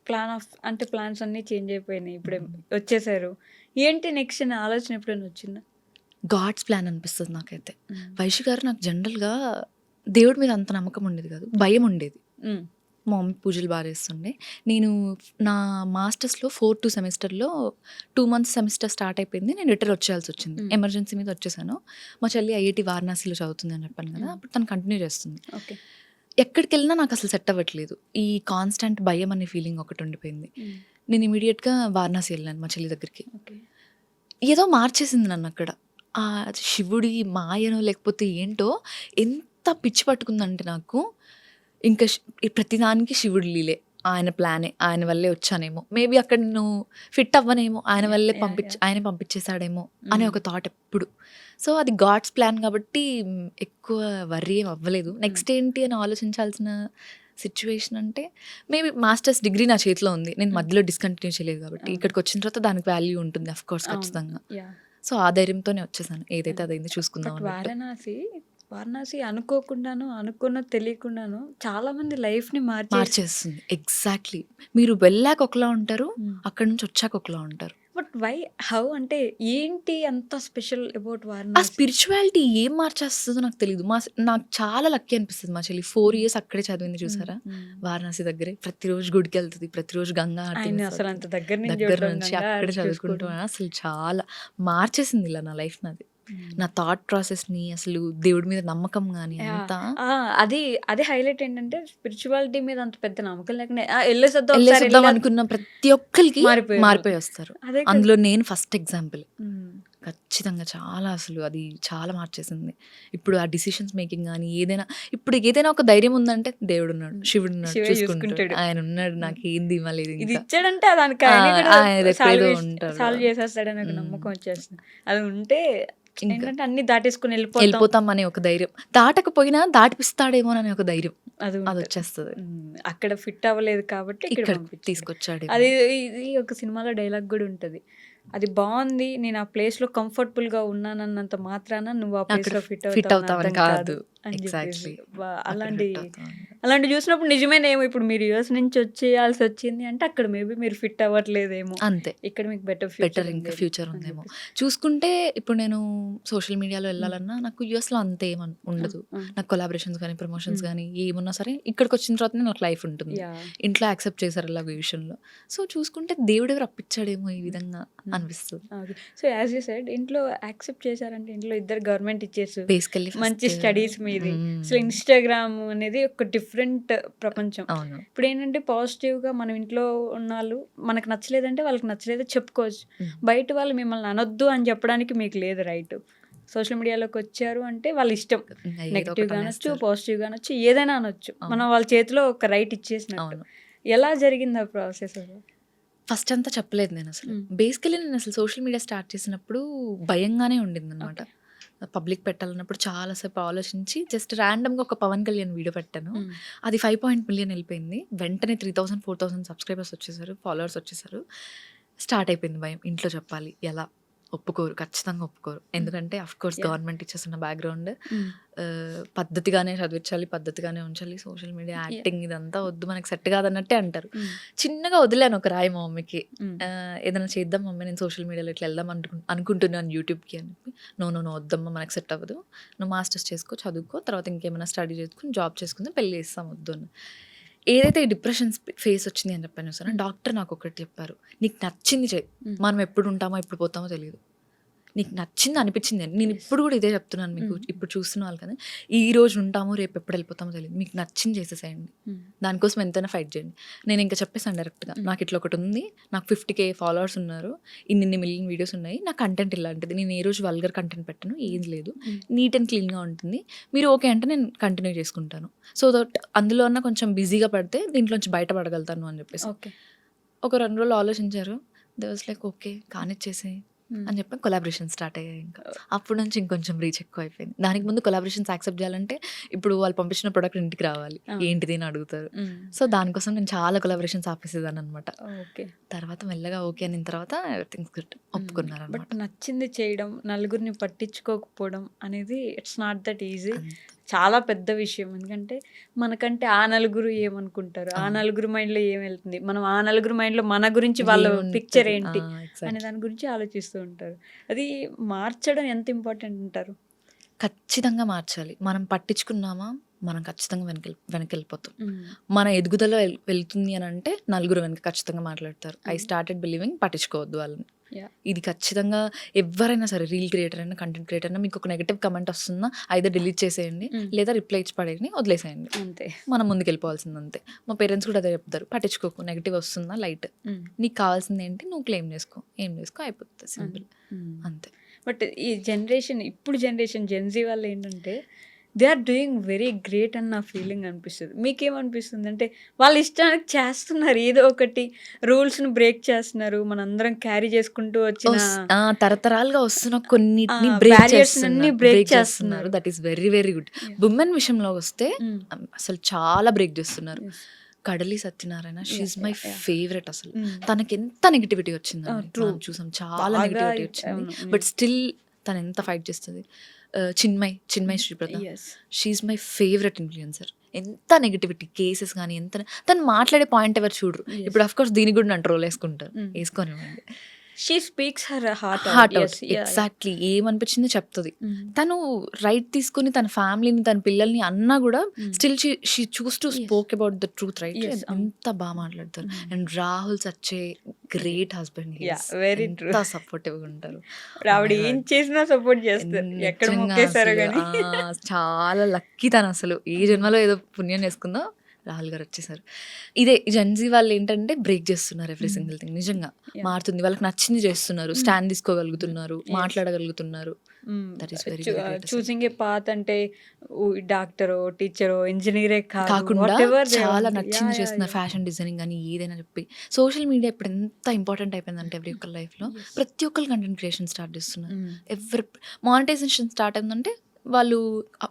ప్లాన్స్ అన్నీ చేంజ్ అయిపోయినాయి. ఇప్పుడే వచ్చేసారు. ఏంటి నెక్స్ట్ అనే ఆలోచన ఎప్పుడైనా వచ్చిందా? గాడ్స్ ప్లాన్ అనిపిస్తది నాకైతే. వైషు గారు నాకు జనరల్‌గా దేవుడి మీద అంత నమ్మకం ఉండేది కాదు. భయం ఉండేది. హ్మ్. మా మమ్మీ పూజలు బాగా చేస్తుండే. నేను నా మాస్టర్స్‌లో 4-2 సెమిస్టర్‌లో 2 మంత్స్ సెమిస్టర్ స్టార్ట్ అయిపోయింది. నేను రిటర్న్ వచ్చేయాల్సి వచ్చింది. ఎమర్జెన్సీ మీద వచ్చేసాను. మా చెల్లి ఐఐటీ వారణాసిలో చదువుతుంది అని చెప్పాను కదా! అప్పుడు తను కంటిన్యూ చేస్తుంది. ఓకే. ఎక్కడికెళ్ళినా నాకు అసలు సెట్ అవ్వట్లేదు. ఈ కాన్స్టాంట్ భయం అనే ఫీలింగ్ ఒకటి ఉండిపోయింది. నేను ఇమ్మీడియేట్‌గా వారణాసి వెళ్ళాను మా చెల్లి దగ్గరికి. ఓకే. ఏదో మార్చేసింది నన్నక్కడ. ఆ శివుడి మాయనో లేకపోతే ఏంటో ఎంత పిచ్చి పట్టుకుందంటే నాకు, ఇంక ప్రతిదానికి శివుడి లీలే. ఆయన ప్లానే. ఆయన వల్లే వచ్చానేమో. మేబీ అక్కడ నేను ఫిట్ అవ్వనేమో. ఆయన వల్లే ఆయనే పంపించేసాడేమో అనే ఒక థాట్ ఎప్పుడు. సో, అది గాడ్స్ ప్లాన్ కాబట్టి ఎక్కువ వర్రీ ఏం అవ్వలేదు. నెక్స్ట్ ఏంటి అని ఆలోచించాల్సిన సిట్యుయేషన్ అంటే మేబీ మాస్టర్స్ డిగ్రీ నా చేతిలో ఉంది. నేను మధ్యలో డిస్కంటిన్యూ చేయలేదు కాబట్టి. ఇక్కడికి వచ్చిన తర్వాత దానికి వాల్యూ ఉంటుంది ఆఫ్‌కోర్స్ ఖచ్చితంగా. యాహ్! సో, ఆ ధైర్యంతోనే వచ్చేసాను. ఏదైతే అదైంది చూసుకుందాం బట్ అన్నట్టు. వారణాసి అనుకోకుండాను, అనుకున్నది తెలియకుండాను చాలా మంది లైఫ్‌ని మార్చేస్తుంది. ఎగ్జాక్ట్‌లీ. మీరు వెళ్ళాక ఒకలా ఉంటారు. అక్కడి నుంచి వచ్చాక ఒకలా ఉంటారు. బట్ హౌ అంటే ఏంటి అంత స్పెషల్ అబౌట్ ఆ వారణాసి? స్పిరిచువాలిటీ ఏం మార్చేస్తదో నాకు తెలీదు. నాకు చాలా లక్కీ అనిపిస్తది. మా చెల్లి 4 ఇయర్స్ అక్కడే చదివింది చూసారా? వారణాసి దగ్గరే. ప్రతిరోజు గుడికెళ్తది. ప్రతిరోజు గంగా ఆరతి ఆయన మిస్ అసలు అవ్వదు. అంత దగ్గర నుంచి దగ్గర చూడడం, నుంచి గంగా అక్కడే ఆరతి చదువుకుంటూ చూసుకోవడం. అసలు చాలా మార్చేసింది ఇలా నా లైఫ్ నాది. నా థాట్ ప్రాసెస్‌ని అసలు దేవుడి మీద నమ్మకం గాని యాహ్! అంతా ఆ! అదే హైలైట్ ఏంటంటే స్పిరిచువాలిటీ మీద అంత పెద్ద నమ్మకం లేకుండా ఎళ్ళేసొద్దాం ఒకసారి ఎళ్ళేసొద్దాం అనుకున్న ప్రతి ఒక్కళ్ళకి మారిపోయారు. మారిపోయి వస్తారు. అదే కదా! అందులో నేను ఫస్ట్ ఎగ్జాంపుల్. హ్మ్. ఖచ్చితంగా చాలా అసలు అది చాలా మార్చేసింది. ఇప్పుడు ఆ డిసిషన్స్ మేకింగ్ గాని ఇప్పుడు ఏదైనా ఒక ధైర్యం ఉందంటే దేవుడున్నాడు, శివుడున్నాడు, శివే చూసుకుంటాడు. చూసుకుంటాడు. ఆయనున్నాడు నాకేంది మళ్ళీ ఇది ఇంకా. ఇచ్చాడంటే దానికి ఆయనే కూడా ఆయన రేపు ఏదో ఉంటాడు. సాల్వ్ చేసేస్తాడని ఒక నమ్మకం వచ్చేస్తుంది. అది ఉంటే ఇంకా ఏంటంటే అన్ని దాటేసుకొని ఎళ్ళిపోతాం అనే ఒక ధైర్యం. దాటకపోయినా దాటిపిస్తాడేమోననే ఒక ధైర్యం. అది ఉంటది. అదొచ్చేస్తది. అక్కడ ఫిట్ అవ్వలేదు కాబట్టి ఇక్కడ ఇక్కడ పంపించాడు. తీసుకొచ్చాడేమో. అది ఇది ఒక సినిమాలో డైలాగ్ కూడా ఉంటది. అది బావుంది. నేను ఆ ప్లేస్‌లో కంఫర్టబుల్‌గా ఉన్నానన్నంత మాత్రాన నువ్వు ఆ అక్కడ ప్లేస్‌లో ఫిట్ ఫిట్ అవుతావని అవుతామని అర్థం కాదు కాదు. అని చెప్పేసి. ఎగ్జాక్ట్‌లీ. అక్కడ అలాంటి ఫిట్ అవుతామని. అలాంటివి చూసినప్పుడు నిజమేనేమో ఇప్పుడు మీరు యూఎస్ నుంచి వచ్చేయాల్సి వచ్చింది అంటే అక్కడ మేబీ మీరు ఫిట్ అవ్వట్లేదేమో. అంతే. ఇక్కడ మీకు బెటర్ బెటర్ ఇంకా ఫ్యూచర్ ఉందేమో. చూసుకుంటే ఇప్పుడు నేను సోషల్ మీడియాలో వెళ్ళాలన్నా నాకు యూఎస్‌లో అంత ఉండదు. నాకు కొలాబరేషన్స్ గానీ, ప్రమోషన్స్ గానీ ఏమున్నా సరే ఇక్కడికొచ్చిన తర్వాతనే నాకు లైఫ్ ఉంటుంది. యాహ్! ఇంట్లో యాక్సెప్ట్ చేశారు అలాగ ఈ విషయంలో. సో, చూసుకుంటే దేవుడే రప్పించాడేమో ఈ విధంగా అనిపిస్తది. Okay. So as you said ఇంట్లో యాక్సెప్ట్ చేశారంటే ఇంట్లో ఇద్దరు గవర్నమెంట్ ఇచ్చేసి బేసికల్లీ మంచి ఫస్ట్ స్టడీస్ మీది. అసలు ఇన్‌స్టాగ్రామ్ అనేది ఒక డిఫరెంట్ ప్రపంచం. అవును. ఇప్పుడేంటంటే పాజిటివ్‌గా మనం ఇంట్లో ఉన్నోళ్ళు మనకు నచ్చలేదంటే వాళ్ళకి నచ్చలేదో చెప్పుకోవచ్చు. బయట వాళ్ళు మిమ్మల్ని అనొద్దు అని చెప్పడానికి మీకు లేదు రైటు. సోషల్ మీడియాలోకి వచ్చారు అంటే వాళ్ళ ఇష్టం. ఏదో నెగెటివ్‌గా ఒకటి అనొచ్చు, అనేస్తారు. పాజిటివ్‌గా అనొచ్చు, ఏదైనా అనొచ్చు. మనం వాళ్ళ చేతిలో ఒక రైట్ ఇచ్చేసినట్టు. అవును. ఎలా జరిగింది ఆ ప్రాసెస్ అసలు? ఫస్ట్ అంతా చెప్పలేదు నేనసలు. హ్మ్. బేసికల్లీ నేనసలు సోషల్ మీడియా స్టార్ట్ చేసినప్పుడు భయంగానే ఉండిందనమాట. పబ్లిక్ పెట్టాలన్నప్పుడు చాలా సేపు ఆలోచించి జస్ట్ ర్యాండమ్‌గా ఒక 'పవన్ కళ్యాణ్' వీడియో పెట్టాను. అది 5 మిలియన్ ఎళ్ళిపోయింది. వెంటనే 3000, 4000 సబ్స్క్రైబర్స్ వచ్చేసారు. ఫాలోవర్స్ వచ్చేసారు. స్టార్ట్ అయిపోయింది భయం. ఇంట్లో చెప్పాలి ఎలా? ఒప్పుకోరు. ఖచ్చితంగా ఒప్పుకోరు. ఎందుకంటే ఆఫ్‌కోర్స్ గవర్నమెంట్ ఇచ్చేసిన బ్యాక్‌గ్రౌండ్ పద్ధతిగానే చదివించాలి, పద్ధతిగానే ఉంచాలి. సోషల్ మీడియా యాక్టింగ్ ఇదంతా వద్దు మనకు సెట్ కాదన్నట్టే అంటారు. చిన్నగా వదిలాను ఒక రాయి మా మమ్మీకి. ఏదైనా చేద్దాం మమ్మీ నేను సోషల్ మీడియాలో ఇట్లా వెళ్దాం అనుకుంటున్నాను యూట్యూబ్‌కి అని చెప్పి. నో వద్దమ్మా మనకు సెట్ అవ్వదు. నువ్వు మాస్టర్స్ చేసుకో, చదువుకో, తర్వాత ఇంకేమైనా స్టడీ చేసుకొని జాబ్ చేసుకుందాం, పెళ్లి చేస్తాం వద్దు అని. ఏదైతే ఈ డిప్రెషన్ ఫేస్ వచ్చింది అని చెప్పాను చూసారా, డాక్టర్ నాకు ఒకటి చెప్పారు. నీకు నచ్చింది చెయ్యి. మనం ఎప్పుడు ఉంటామో ఎప్పుడు పోతామో తెలియదు. నీకు నచ్చింది అనిపించింది అని. నేను ఇప్పుడు కూడా ఇదే చెప్తున్నాను మీకు, ఇప్పుడు చూస్తున్న వాళ్ళు కదా, ఈ రోజు ఉంటాము రేపు ఎప్పుడు వెళ్ళిపోతామో తెలియదు, మీకు నచ్చింది చేసేసేయండి, దానికోసం ఎంతైనా ఫైట్ చేయండి. నేను ఇంకా చెప్పేసాను డైరెక్ట్గా, నాకు ఇట్లా ఒకటి ఉంది, నాకు 50K ఫాలోవర్స్ ఉన్నారు, ఇన్ని మిలియన్ వీడియోస్ ఉన్నాయి, నా కంటెంట్ ఇలాంటిది, నేను ఏ రోజు వల్గర్ కంటెంట్ పెట్టను, ఏం లేదు, నీట్ అండ్ క్లీన్గా ఉంటుంది, మీరు ఓకే అంటే నేను కంటిన్యూ చేసుకుంటాను, సో దట్ అందులో అన్న కొంచెం బిజీగా పడితే దీంట్లోంచి బయటపడగలుగుతాను అని చెప్పేసి. ఓకే. ఒక 2 రోజులు ఆలోచించారు, దే వాస్ లైక్ ఓకే కానిచ్చేసి అని చెప్పి కొలాబరేషన్ స్టార్ట్ అయ్యాయి. ఇంకా అప్పటి నుంచి ఇంకొంచెం రీచ్ ఎక్కువ అయిపోయింది. దానికి ముందు కొలాబరేషన్స్ యాక్సెప్ట్ చేయాలంటే ఇప్పుడు వాళ్ళు పంపించిన ప్రోడక్ట్ ఇంటికి రావాలి, ఏంటిది అని అడుగుతారు. సో దానికోసం నేను చాలా కొలాబరేషన్స్ ఆపేసేదాన్ని అనమాట. ఓకే. తర్వాత మెల్లగా ఓకే అయిన తర్వాత ఎవ్రీథింగ్స్ గుడ్ ఒప్పుకున్నారు అనమాట. బట్ నచ్చింది చేయడం, నలుగురిని పట్టించుకోకపోవడం అనేది ఇట్స్ నాట్ దట్ ఈజీ. చాలా పెద్ద విషయం. ఎందుకంటే మనకంటే ఆ నలుగురు ఏమనుకుంటారు, ఆ నలుగురు మైండ్లో ఏం వెళ్తుంది, మనం ఆ నలుగురు మైండ్లో మన గురించి వాళ్ళ పిక్చర్ ఏంటి అనే దాని గురించి ఆలోచిస్తూ ఉంటారు. అది మార్చడం ఎంత ఇంపార్టెంట్ అంటారు? ఖచ్చితంగా మార్చాలి. మనం పట్టించుకున్నామా మనం ఖచ్చితంగా వెనక్కి వెళ్ళిపోతాం. మన ఎదుగుదల వెళ్తుంది అని అంటే నలుగురు వెనక ఖచ్చితంగా మాట్లాడతారు. ఐ స్టార్టెడ్ బిలీవింగ్ పట్టించుకోవద్దు వాళ్ళని. ఇది ఖచ్చితంగా ఎవరైనా సరే, రీల్ క్రియేటర్ అయినా కంటెంట్ క్రియేటర్ అయినా, మీకు ఒక నెగటివ్ కమెంట్ వస్తుందా అయితే డిలీట్ చేసేయండి, లేదా రిప్లై ఇచ్చి పడేయండి, వదిలేసేయండి, అంతే. మనం ముందుకు వెళ్ళిపోవాల్సింది అంతే. మా పేరెంట్స్ కూడా అదే చెప్తారు, పట్టించుకోకు, నెగటివ్ వస్తుందా లైట్, నీకు కావాల్సింది ఏంటి నువ్వు క్లెయిమ్ చేసుకో, ఏం చేసుకో, అయిపోతుంది, సింపుల్, అంతే. బట్ ఈ జనరేషన్, ఇప్పుడు జనరేషన్ జెన్జీ వాళ్ళు ఏంటంటే they are doing very great అని నా ఫీలింగ్ అనిపిస్తుంది. మీకేమనిపిస్తుంది? అంటే వాళ్ళ ఇష్టానికి చేస్తున్నారు, ఏదో ఒకటి రూల్స్ని బ్రేక్ చేస్తున్నారు, మనందరం క్యారీ చేసుకుంటూ వచ్చిన తరతరాలుగా వస్తున్న కొన్నిటిని బ్రేక్ చేస్తున్నారు. That is very very good. Women విషయంలో వస్తే అసలు చాలా బ్రేక్ చేస్తున్నారు. కడలి సత్యనారాయణ, షీఈ్ మై ఫేవరెట్. అసలు తనకి ఎంత నెగిటివిటీ వచ్చింది చూసాం, చాలా నెగిటివిటీ వచ్చింది, బట్ స్టిల్ తను ఎంత ఫైట్ చేస్తుంది. Chinmayi Sripaada, she my favourite influencer. ఎంత నెగిటివిటీ కేసెస్ కానీ ఎంత తను మాట్లాడే పాయింట్ ఎవరు చూడరు. ఇప్పుడు అఫ్ కోర్స్ దీనికి కూడా నన్ను ట్రోల్ వేసుకుంటారు, వేసుకోనివ్వండి. She speaks her heart out. Exactly ఏమనిపించిందో చెప్తుంది. తను రైట్ తీసుకుని తన ఫ్యామిలీని తన పిల్లల్ని అన్నా కూడా still she choose to spoke about the truth, right. ఎంత బాగా మాట్లాడతారు. అండ్ రాహుల్ సచ్చే గ్రేట్ హస్బెండ్, ఎంత సపోర్టివ్ గా ఉంటారు. ఆవిడ ఏం చేసినా సపోర్ట్ చేస్తారు, ఎక్కడ మొక్కేసారో కానీ. చాలా లక్కీ తను, అసలు ఏ జన్మలో ఏదో పుణ్యం చేసుకుందో రాహుల్ గారు వచ్చేసారు. ఇదే జెన్జీ వాళ్ళు ఏంటంటే బ్రేక్ చేస్తున్నారు ఎవ్రీ సింగిల్ థింగ్. నిజంగా మారుతుంది, వాళ్ళకి నచ్చింది చేస్తున్నారు, స్టాండ్ తీసుకోగలుగుతున్నారు, మాట్లాడగలుగుతున్నారు. చూసింగ్ ఏ పాత్ అంటే డాక్టరో టీచరో ఇంజనీరే కాకుండా చాలా నచ్చింది చేస్తున్నారు. ఫ్యాషన్ డిజైనింగ్ అని ఏదైనా చెప్పి. సోషల్ మీడియా ఇప్పుడు ఎంత ఇంపార్టెంట్ అయిపోయిందంటే ఎవ్రీ ఒక్కరి లైఫ్లో ప్రతి ఒక్కరు కంటెంట్ క్రియేషన్ స్టార్ట్ చేస్తున్నారు. ఎవరి మానిటైజేషన్ స్టార్ట్ అయిందంటే వాళ్ళు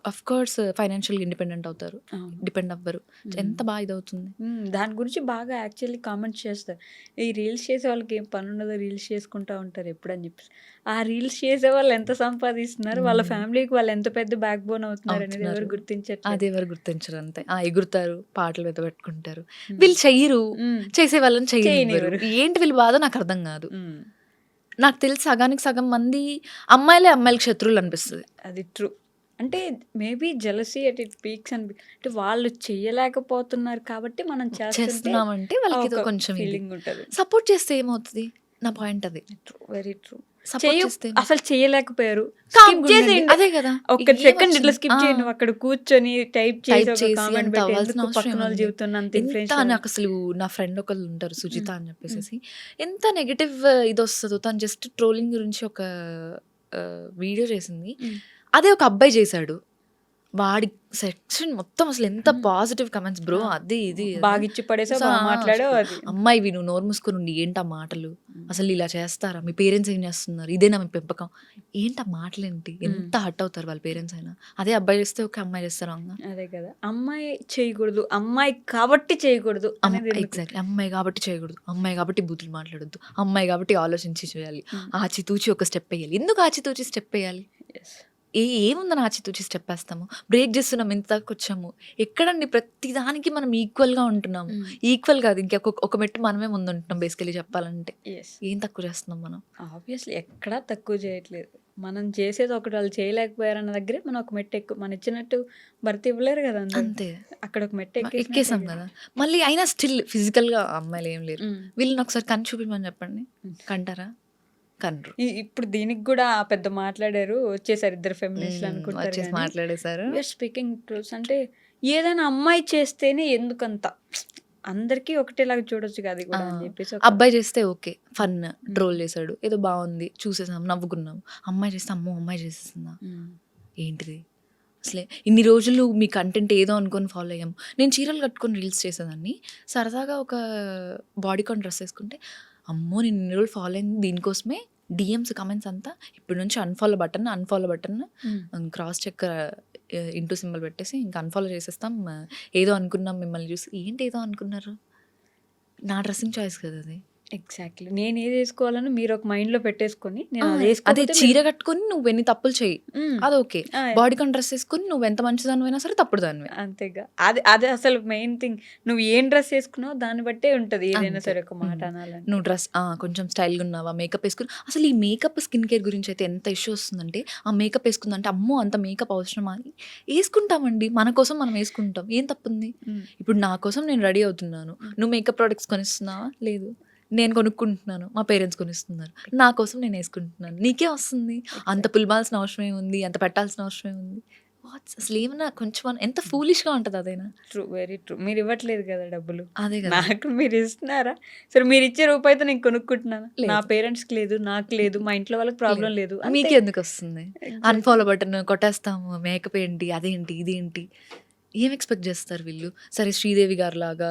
అఫ్ కోర్స్ ఫైనాన్షియల్ ఇండిపెండెంట్ అవుతారు, డిపెండ్ అవ్వరు. ఎంత బాగా ఇదవుతుంది. దాని గురించి బాగా యాక్చువల్లీ కామెంట్స్ చేస్తారు. ఈ రీల్స్ చేసే వాళ్ళకి ఏం పని ఉండదో, రీల్స్ చేసుకుంటూ ఉంటారు ఎప్పుడని చెప్పి. ఆ రీల్స్ చేసే వాళ్ళు ఎంత సంపాదిస్తున్నారు, వాళ్ళ ఫ్యామిలీకి వాళ్ళు ఎంత పెద్ద బ్యాక్ బోన్ అవుతున్నారు అనేది ఎవరు గుర్తించారు. అది ఎవరు గుర్తించరు, అంతే. ఎగురుతారు, పాటలు మీద పెట్టుకుంటారు, వీళ్ళు చెయ్యరు, చేసే వాళ్ళని చెయ్యరు. ఏంటి వీళ్ళు బాధ నాకు అర్థం కాదు. నాకు తెలిసి సగానికి సగం మంది అమ్మాయిలకు శత్రువులు అనిపిస్తుంది. అది ట్రూ. అంటే maybe jealousy at it peaks అని, అంటే వాళ్ళు చెయ్యలేకపోతున్నారు కాబట్టి మనం చేస్తున్నామంటే వాళ్ళకి కొంచెం ఫీలింగ్ ఉంటుంది. సపోర్ట్ చేస్తే ఏమవుతుంది, నా పాయింట్ అది. Very true. అసలు చేయలేకపోయారు, అదే కదా, ఒక సెకండ్ ఇట్లా స్కిప్ చేయండి, అక్కడ కూర్చొని టైప్ చేసి నాకు అసలు నా ఫ్రెండ్ ఒకళ్ళు ఉంటారు సుజిత అని చెప్పేసి, ఎంత నెగటివ్ ఇది వస్తుందో. తను జస్ట్ ట్రోలింగ్ గురించి ఒక వీడియో చేసింది, అదే ఒక అబ్బాయి చేశాడు, వాడి సెక్షన్ మొత్తం అసలు ఎంత పాజిటివ్ కమెంట్స్ బ్రో, అది ఇది బాగిచ్చి పడేసా మాట్లాడో. అమ్మాయి నువ్వు నోరు మూసుకొని ఉండి, ఏంటా మాటలు, అసలు ఇలా చేస్తారా, మీ పేరెంట్స్ ఏం చేస్తున్నారు, ఇదేనా మీ పెంపకం, ఏంటా మాటలేంటి, ఎంత హర్ట్ అవుతారు వాళ్ళ పేరెంట్స్ అయినా. అదే అబ్బాయి చేస్తే ఒక అమ్మాయి చేస్తారు. అదే కదా, అమ్మాయి చేయకూడదు, అమ్మాయి కాబట్టి చేయకూడదు. ఎగ్జాక్ట్లీ, అమ్మాయి కాబట్టి చేయకూడదు, అమ్మాయి కాబట్టి బూతులు మాట్లాడొద్దు, అమ్మాయి కాబట్టి ఆలోచించి చేయాలి, ఆచితూచి ఒక స్టెప్ వేయాలి. ఎందుకు ఆచితూచి స్టెప్ వేయాలి? ఏముందని ఆచితూచి స్టెప్ వేస్తాము, బ్రేక్ చేస్తున్నాం, ఎంత దాకా వచ్చాము, ఎక్కడండి ప్రతిదానికి మనం ఈక్వల్గా ఉంటున్నాము. ఈక్వల్ కాదు, ఇంకా ఒక మెట్టు మనమే ముందు ఉంటున్నాం బేసికలీ చెప్పాలంటే. ఏం తక్కువ చేస్తున్నాం మనం? ఆబ్వియస్లీ ఎక్కడా తక్కువ చేయట్లేదు. మనం చేసేది ఒకటి, వాళ్ళు చేయలేకపోయారన్న దగ్గరే మనం ఒక మెట్టు ఎక్కువ, మన ఇచ్చినట్టు భర్తీ ఇవ్వలేరు కదా, అంతే. అక్కడ ఒక మెట్టు ఎక్కేసాం కదా, మళ్ళీ అయినా స్టిల్ ఫిజికల్గా అమ్మాయిలు ఏం లేరు. వీళ్ళని ఒకసారి కన్ను చూపిమని చెప్పండి, కంటారా? కనరు. ఇప్పుడు దీనికి గూడా పెద్ద మాట్లాడారు. వచ్చేసారు ఇద్దరు ఫెమినిస్ట్‌లు అనుకుంటారు వచ్చేసి గానీ, మాట్లాడేశారు. We are speaking truths. అంటే ఏదైనా అమ్మాయి చేస్తేనే ఎందుకంత అందరికీ ఒకటేలాగా చూడొచ్చు కదా! అది ఆ! కూడా అని చెప్పేసి అబ్బాయి చేస్తే ఓకే. ఫన్ ట్రోల్ చేశాడు. ఏదో బాగుంది. చూసేసాం, నవ్వుకున్నాం. అమ్మాయి చేస్తే అమ్మో! అమ్మాయి చేసేసిందా? ఏంటిది? అసలే ఇన్ని రోజులు మీ కంటెంట్ ఏదో అనుకొని ఫాలో అయ్యాము. నేను చీరలు కట్టుకొని రీల్స్ చేసేదాన్ని. సరదాగా ఒక బాడీకాన్ డ్రెస్ వేసుకుంటే, అమ్మో! నేను ఇన్ని రోజులు ఫాలో అయింది దీనికోసమే. డీఎమ్స్, కమెంట్స్ అంతా ఇప్పటి నుంచి unfollow button cross check into symbol పెట్టేసి ఇంకా అన్ఫాలో చేసేస్తాం. ఏదో అనుకున్నాం మిమ్మల్ని చూసి. ఏంటి ఏదో అనుకున్నారు? నా డ్రెస్సింగ్ చాయిస్ కదా అది. ఎగ్జాక్ట్‌లీ. నేను ఏది వేసుకోవాలని మీరు ఒక మైండ్‌లో పెట్టేసుకొని నేను అది అదే వేసుకోకపోతే చీర కట్టుకొని నువ్వు ఎన్ని తప్పులు చెయ్యి, అది ఓకే. ఆ! బాడీకాన్ డ్రెస్ వేసుకొని నువ్వు ఎంత మంచిదానివైనా సరే తప్పుడు దానివే. అంతేగా. అది అసలు మెయిన్ థింగ్. నువ్వు ఏం డ్రెస్ వేసుకున్నావో దాన్ని బట్టే ఉంటది ఏదైనా అంతే. సరే ఒక మాట అనాలంటే. నువ్వు డ్రెస్ కొంచెం స్టైల్గా ఉన్నావా, మేకప్ వేసుకుని. అసలు ఈ మేకప్ స్కిన్ కేర్ గురించి అయితే ఎంత ఇష్యూ వస్తుందంటే, ఆ మేకప్ వేసుకుందంటే అమ్మో అంత మేకప్ అవసరమా అని వేసుకుంటామండి. మన కోసం మనం వేసుకుంటాం. ఏం తప్పుంది? ఇప్పుడు నా కోసం నేను రెడీ అవుతున్నాను. నువ్వు మేకప్ ప్రోడక్ట్స్ కొనిస్తున్నావా? లేదు. నేను కొనుక్కుంటున్నాను. మా పేరెంట్స్ కొనిస్తున్నారు. నా కోసం నేను వేసుకుంటున్నాను. నీకే వస్తుంది. అంత పులిమాల్సిన అవసరం ఏముంది? అంత పెట్టాల్సిన అవసరం ఏముంది? అసలు ఏమన్నా కొంచెం ఎంత ఫూలిష్గా ఉంటుంది అదైనా. ట్రూ. Very true. మీరు ఇవ్వట్లేదు కదా డబ్బులు. అదే కదా. నాకు మీరు ఇస్తున్నారా? సరే మీరు ఇచ్చే రూపాయితో నేను కొనుక్కుంటున్నానా? లేదు. నా పేరెంట్స్‌కి లేదు, నాకు లేదు, మా ఇంట్లో వాళ్ళకి ప్రాబ్లం లేదు. అంతే. మీకు ఎందుకు వస్తుంది? Unfollow button కొట్టేస్తాము. మేకప్ ఏంటి, అదేంటి, ఇదేంటి, ఏం ఎక్స్పెక్ట్ చేస్తారు వీళ్ళు? సరే శ్రీదేవి గారు లాగా,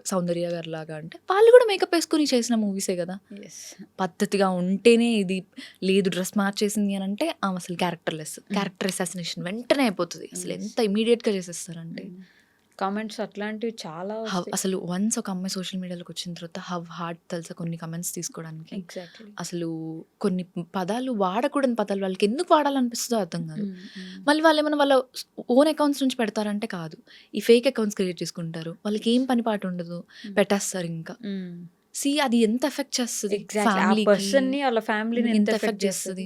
సౌందర్య గారు లాగా అంటే వాళ్ళు కూడా మేకప్ వేసుకొని చేసిన మూవీసే కదా. Yes. పద్ధతిగా ఉంటేనే ఇది. లేదు డ్రెస్ మార్చేసింది అని అంటే ఆమె అసలు క్యారెక్టర్ అసాసినేషన్ వెంటనే అయిపోతుంది. అసలు ఎంత ఇమీడియట్గా చేసేస్తారంటే. కామెంట్స్ అట్లాంటివి చాలా వస్తాయి. అసలు వన్స్ ఒక అమ్మాయి సోషల్ మీడియాలోకి వచ్చిన తర్వాత హవ్ హార్డ్ తెలుసా కొన్ని కమెంట్స్ తీసుకోవడానికి. ఎగ్జాక్ట్‌లీ. అసలు కొన్ని పదాలు వాడకూడని పదాలు వాళ్ళకి ఎందుకు వాడాలనిపిస్తుందో అర్థం కాదు. మళ్ళీ వాళ్ళు ఏమైనా వాళ్ళ ఓన్ అకౌంట్స్ నుంచి పెడతారంటే కాదు. ఈ ఫేక్ అకౌంట్స్ క్రియేట్ చేసుకుంటారు. వాళ్ళకి ఏం పని పాటు ఉండదు, పెట్టేస్తారు ఇంకా. అది ఎంత ఎఫెక్ట్ చేస్తుంది ఎగ్జాక్ట్‌లీ. ఆ పర్సన్‌ని వాళ్ళ ఫ్యామిలీని ఎంత ఎఫెక్ట్ చేస్తుంది.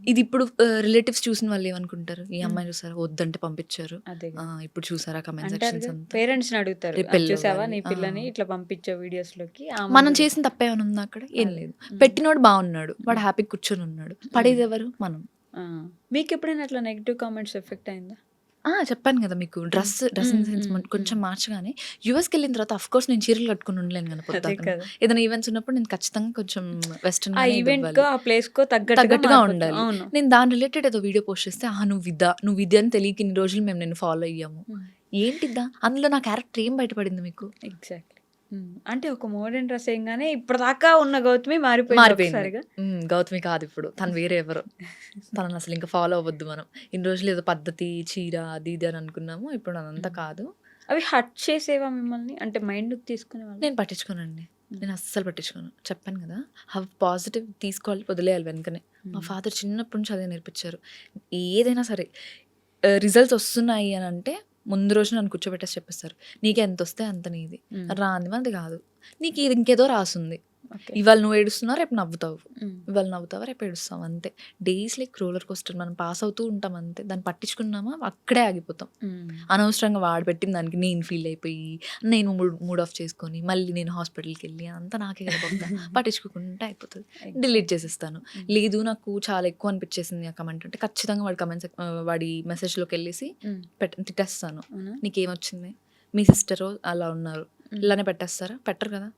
ఇది ఇప్పుడు రిలేటివ్స్ చూసిన వాళ్ళు ఏమనుకుంటారు? ఈ అమ్మాయి చూసారా వద్దంటే పంపించారు. అదే ఇప్పుడు చూసారా కమెంట్ అంటారు సెక్షన్స్ అంతా. పేరెంట్స్‌ని అడుగుతారు. రేపు పెళ్ళి చూసావా అవ్వాలి. నీ పిల్లని ఇట్లా పంపించావు వీడియోస్‌లోకి. మనం చేసిన తప్పేమైనా ఉందా అక్కడ? ఏం లేదు. పెట్టినోడు బాగున్నాడు, వాడు హ్యాపీ కూర్చొని ఉన్నాడు. పడేది ఎవరు? మనం. మీకు ఎప్పుడైనా అట్లా నెగెటివ్ కామెంట్స్ ఎఫెక్ట్ అయిందా? చెప్పాను కదా మీకు. డ్రెస్సింగ్ సెన్స్ కొంచెం మార్చగానే యూఎస్కి వెళ్ళిన తర్వాత అఫ్ కోర్స్ నేను చీరలు కట్టుకుని ఉండలేను కదా. అదే పొద్దాక కదా. ఏదైనా ఈవెంట్స్ ఉన్నప్పుడు నేను ఖచ్చితంగా కొంచెం వెస్టర్న్ ఆ ఈవెంట్‌కో ఆ ప్లేస్‌కో తగ్గట్టుగా మారిపోతుంది. ఉండాలి. అవును. నేను దాని రిలేటెడ్ ఏదో వీడియో పోస్ట్ చేస్తే నువ్వు ఇది అని తెలియక ఇన్ని రోజులు మేము నేను ఫాలో అయ్యాము. ఏంటిద్దా? అందులో నా క్యారెక్టర్ ఏం బయటపడింది మీకు? ఎగ్జాక్ట్‌లీ. అంటే ఒక మోడర్న్ డ్రెస్ వేయంగానే ఇప్పటిదాకా ఉన్న గౌతమి మారిపోయింది ఒకసారిగా. గౌతమి కాదు ఇప్పుడు, తను వేరే ఎవరో. తనని అసలు ఇంకా ఫాలో అవ్వద్దు మనం. ఇన్ని రోజులు ఏదో పద్ధతి, చీర, అది ఇది అని అనుకున్నాము. ఇప్పుడు అదంతా కాదు. అవి హర్ట్ చేసేవా మిమ్మల్ని? అంటే మైండ్‌కి తీసుకునేవాళ్ళా? నేను పట్టించుకోనండి. నేను అస్సలు పట్టించుకోను. చెప్పాను కదా, పాజిటివ్ తీసుకోవాలి, వదిలేయాలి వెనుకనే. మా ఫాదర్ చిన్నప్పటి నుంచి అదే నేర్పించారు. ఏదైనా సరే రిజల్ట్స్ వస్తున్నాయి అని అంటే ముందు రోజు నన్ను కూర్చోబెట్టేసి చెప్పేస్తారు, నీకు ఎంత వస్తే అంత నీది, రాంది మనది కాదు, నీకు ఇది ఇంకేదో రాసుంది. ఓకే. ఇవాళ నువ్వు ఏడుస్తున్నావు, రేపు నవ్వుతావు. ఇవాళ నవ్వుతావా, రేపు ఏడుస్తావు. అంతే. Days like roller coaster. మనం పాస్ అవుతూ ఉంటాం అంతే. దాన్ని పట్టించుకున్నామా అక్కడే ఆగిపోతాం. అనవసరంగా వాడు పెట్టిన దానికి నేను ఫీల్ అయిపోయి నేను మూడ్ ఆఫ్ చేసుకొని మళ్ళీ నేను హాస్పిటల్కి వెళ్ళి అంతా నాకే కదా బాగుందా. పట్టించుకోకుండా అయిపోతుంది. డిలీట్ చేసేస్తాను. లేదు నాకు చాలా ఎక్కువ అనిపించేసింది ఆ కమెంట్ అంటే ఖచ్చితంగా వాడి మెసేజ్లోకి వెళ్ళేసి తిట్టేస్తాను. నీకేమొచ్చింది, మీ సిస్టరు అలా ఉన్నారు, ఇలానే పెట్టేస్తారా? పెట్టరు కదా,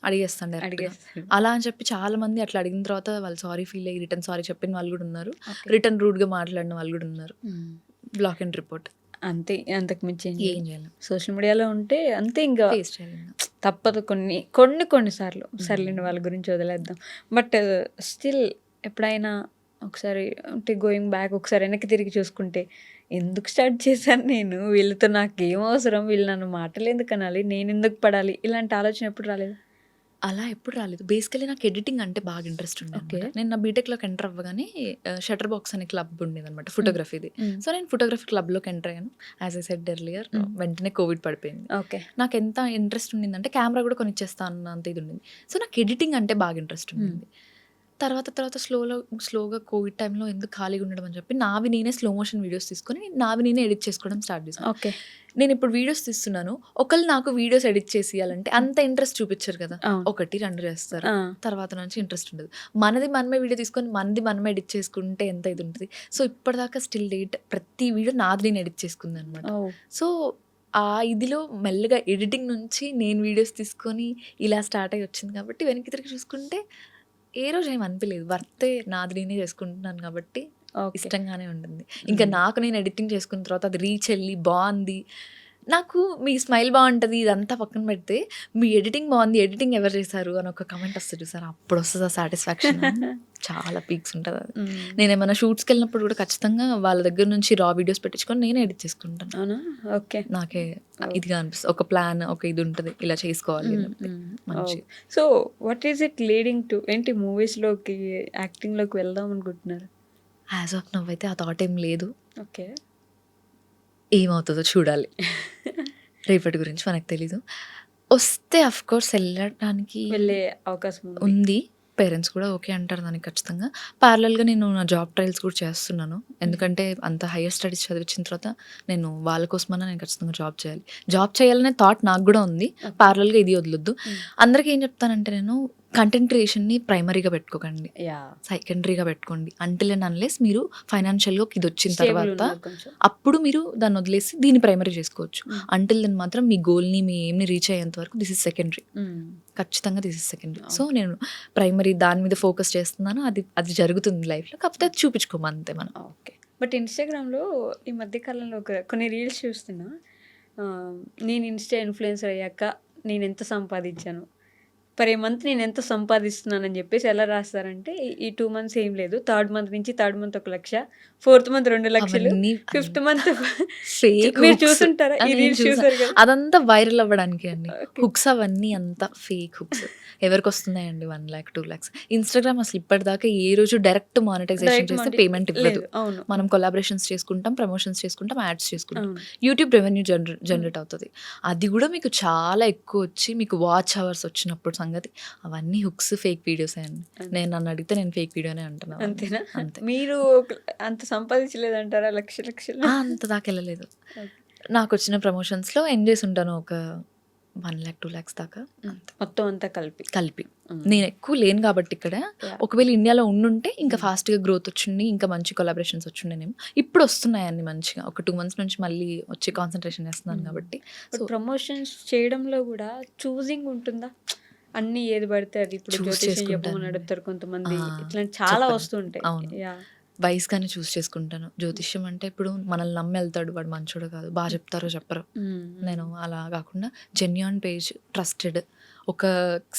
అడిగేస్తాను డైరెక్ట్‌గా. అలా అని చెప్పి చాలా మంది అట్లా అడిగిన తర్వాత వాళ్ళు సారీ ఫీల్ అయ్యి రిటర్న్ సారీ చెప్పిన వాళ్ళు కూడా ఉన్నారు. రిటర్న్ రూడ్గా మాట్లాడిన వాళ్ళు కూడా ఉన్నారు. Block and report. అంతే. అంతకు మించి ఏం చేయాలి? సోషల్ మీడియాలో ఉంటే అంతే. ఇంకా ఫేస్ చేయాలి. తప్పదు కొన్నిసార్లు. సర్లేండి వాళ్ళ గురించి వదిలేద్దాం. బట్ స్టిల్ ఎప్పుడైనా ఒకసారి అంటే గోయింగ్ బ్యాక్ ఒకసారి వెనక్కి తిరిగి చూసుకుంటే ఎందుకు స్టార్ట్ చేశాను నేను, వీళ్ళతో నాకేం అవసరం, వీళ్ళు నన్ను మాటలు ఎందుకు అనాలి, నేను ఎందుకు పడాలి, ఇలాంటి ఆలోచన ఎప్పుడు రాలేదు? అలా ఎప్పుడు రాలేదు. బేసికలీ నాకు ఎడిటింగ్ అంటే బాగా ఇంట్రెస్ట్ ఉండేది. ఓకే. నేను నా బీటెక్లోకి ఎంటర్ అవ్వగానే షటర్ బాక్స్ అనే క్లబ్ ఉండేది అనమాట, ఫోటోగ్రఫీది. సో నేను ఫోటోగ్రఫీ క్లబ్లోకి ఎంటర్ అయ్యాను. యాజ్ ఐ సెడ్ ఎర్లియర్, వెంటనే కోవిడ్ పడిపోయింది. ఓకే. నాకు ఎంత ఇంట్రెస్ట్ ఉండిందంటే కెమెరా కూడా కొనిచ్చేస్తా అన్నంత ఇది ఉండింది. సో నాకు ఎడిటింగ్ అంటే బాగా ఇంట్రెస్ట్ ఉండింది. తర్వాత స్లోగా కోవిడ్ టైంలో ఎందుకు ఖాళీగా ఉండడం అని చెప్పి నావి నేనే స్లో మోషన్ వీడియోస్ తీసుకొని నావి నేనే ఎడిట్ చేసుకోవడం స్టార్ట్ చేశాను. ఓకే. నేను ఇప్పుడు వీడియోస్ తీస్తున్నాను, ఒకళ్ళు నాకు వీడియోస్ ఎడిట్ చేసి ఇవ్వాలంటే అంత ఇంట్రెస్ట్ చూపించరు కదా. అవును. 1, 2 చేస్తారు, ఆ. తర్వాత నుంచి ఇంట్రెస్ట్ ఉండదు. మనది మనమే వీడియో తీసుకొని మనది మనమే ఎడిట్ చేసుకుంటే ఎంత ఇది ఉంటుంది. సో ఇప్పటిదాకా స్టిల్ డేట్ ప్రతి వీడియో నాది నేను ఎడిట్ చేసుకుంది అనమాట. ఓ. సో ఆ ఇదిలో మెల్లగా ఎడిటింగ్ నుంచి నేను వీడియోస్ తీసుకొని ఇలా స్టార్ట్ అయ్యి వచ్చింది కాబట్టి వెనక్కి తిరిగి చూసుకుంటే ఏ రోజు ఏం అనిపించలేదు. వర్తే నాది నేనే చేసుకుంటున్నాను కాబట్టి ఓకే. ఇష్టంగానే ఉంటుంది. ఇంకా నాకు నేను ఎడిటింగ్ చేసుకున్న తర్వాత అది రీచ్ వెళ్ళి బాగుంది, నాకు మీ స్మైల్ బాగుంటుంది ఇదంతా పక్కన పెడితే మీ ఎడిటింగ్ బాగుంది, ఎడిటింగ్ ఎవరు చేశారు అని ఒక కమెంట్ వస్తుంది సార్, అప్పుడు వస్తుంది ఆ సాటిస్ఫాక్షన్. చాలా పీక్స్ ఉంటుంది అది. నేను ఏమైనా షూట్స్కి వెళ్ళినప్పుడు కూడా ఖచ్చితంగా వాళ్ళ దగ్గర నుంచి రా వీడియోస్ పెట్టించుకొని నేనే ఎడిట్ చేసుకుంటాను. అవునా? ఓకే. నాకే ఇదిగా అనిపిస్తుంది, ఒక ప్లాన్ ఒక ఇది ఉంటుంది ఇలా చేసుకోవాలి అని చెప్పి. మంచి so what is it leading to ఏంటి మూవీస్లోకి యాక్టింగ్లోకి వెళ్దాం అనుకుంటున్నారు? యాజ్ ఆఫ్ నవ్ అయితే ఆ థాట్ ఏం లేదు. ఓకే. ఏమవుతుందో చూడాలి, రేపటి గురించి మనకు తెలీదు. వస్తే అఫ్ కోర్స్ వెళ్ళడానికి వెళ్ళే అవకాశం ఉంది. ఉంది. పేరెంట్స్ కూడా ఓకే అంటారు దానికి ఖచ్చితంగా. ప్యారలల్గా నేను నా జాబ్ ట్రయల్స్ కూడా చేస్తున్నాను. ఎందుకంటే అంత హైయర్ స్టడీస్ చదివించిన తర్వాత నేను వాళ్ళ కోసమన్నా నేను ఖచ్చితంగా జాబ్ చేయాలి. జాబ్ చేయాలనే థాట్ నాకు కూడా ఉంది. ప్యారలల్గా ఇది వదలొద్దు. అందరికీ ఏం చెప్తానంటే నేను కంటెంట్ క్రియేషన్ని ప్రైమరీగా పెట్టుకోకండి, యా. సెకండరీగా పెట్టుకోండి. అంటిల్ అండ్ అన్లెస్ మీరు ఫైనాన్షియల్గా ఇది వచ్చిన Stable తర్వాత ఉన్నారు కొంచెం. అప్పుడు మీరు దాన్ని వదిలేసి దీన్ని ప్రైమరీ చేసుకోవచ్చు. అంటిల్ దెన్ మాత్రం మీ గోల్ని మీ ఏమ్ని రీచ్ అయ్యేంత వరకు దిస్ ఇస్ సెకండరీ. ఖచ్చితంగా దిస్ ఇస్ సెకండరీ. సో నేను ప్రైమరీ దాని మీద ఫోకస్ చేస్తున్నాను. అది జరుగుతుంది లైఫ్లో, కాకపోతే అది చూపించుకోము అంతే మనం. ఓకే. బట్ ఇన్స్టాగ్రామ్లో ఈ మధ్య కాలంలో కొన్ని రీల్స్ చూస్తున్నా. నేను ఇన్స్టా ఇన్ఫ్లుయెన్సర్ అయ్యాక నేను ఎంత సంపాదించాను, పర్ మంత్ నేను ఎంత సంపాదిస్తున్నానని చెప్పేసి ఎలా రాస్తారంటే ఈ 2 months ఏం లేదు, థర్డ్ మంత్ 1 లక్ష, 4th month 2 లక్షలు, అవన్నీ 5th month fake మీరు hooks. చూసుంటారా? ఈ నేను రీల్స్ చూసా. చూసారు కదా? అదంతా వైరల్ అవ్వడానికి అండి. Okay. హుక్స్ అవన్నీ అంతా ఫేక్ హుక్స్. ఎవరికి వస్తున్నాయండి 1 lakh 2 lakhs? ఇన్స్టాగ్రామ్ అసలు ఇప్పటిదాకా ఏ రోజు డైరెక్ట్ మానిటైజేషన్ Direct చేస్తే money పేమెంట్ ఇవ్వదు. లేదు. అవును. మనం కొలాబరేషన్స్ చేసుకుంటాం, ప్రమోషన్స్ చేసుకుంటాం, యాడ్స్ చేసుకుంటాం. అవును. యూట్యూబ్ రెవెన్యూ జనరేట్ అవుతుంది. అది కూడా మీకు చాలా ఎక్కువ వచ్చి మీకు వాచ్ అవర్స్ వచ్చినప్పుడు సంగతి అవన్నీ హుక్స్, ఫేక్ వీడియోస్ అండి. నేను నన్ను అడిగితే నేను ఫేక్ వీడియోనే అంటున్నాను. అంతేనా? అంతే. మీరు అంత సంపాదించలేదంటారా? లక్షలు అంత దాకా వెళ్ళలేదు. నాకు వచ్చిన ప్రమోషన్స్లో ఎండ్ చేసి ఉంటాను ఒక 1 lakh 2 lakhs దాకా మొత్తం అంతా కలిపి. నేను ఎక్కువ లేను కాబట్టి ఇక్కడ. ఒకవేళ ఇండియాలో ఉండుంటే ఇంకా ఫాస్ట్గా గ్రోత్ వచ్చింది, ఇంకా మంచి కొలాబరేషన్స్ వచ్చిండేనేమో. ఇప్పుడు వస్తున్నాయండి మంచిగా. ఒక 2 months నుంచి మళ్ళీ వచ్చి కాన్సన్ట్రేషన్ చేస్తున్నాను కాబట్టి. సో ప్రమోషన్స్ చేయడంలో కూడా చూసింగ్ ఉంటుందా? అన్ని ఏది పడితే అది, ఇప్పుడు Choose జ్యోతిష్యం చేసుకుంటాను. చెప్పమని అడుగుతారు కొంతమంది, ఆ, ఇట్లాంటి చాలా చెప్పండి. వస్తుంటాయి. అవును. యా. వైస్గానే చూస్ చేసుకుంటాను. జ్యోతిష్యం అంటే ఇప్పుడు మనల్ని నమ్మి వెళ్తాడు, వాడు మంచోడు కాదు, బాగా చెప్తారో చెప్పరు. నేను అలా కాకుండా జెన్యూన్ పేజ్, ట్రస్టెడ్, ఒక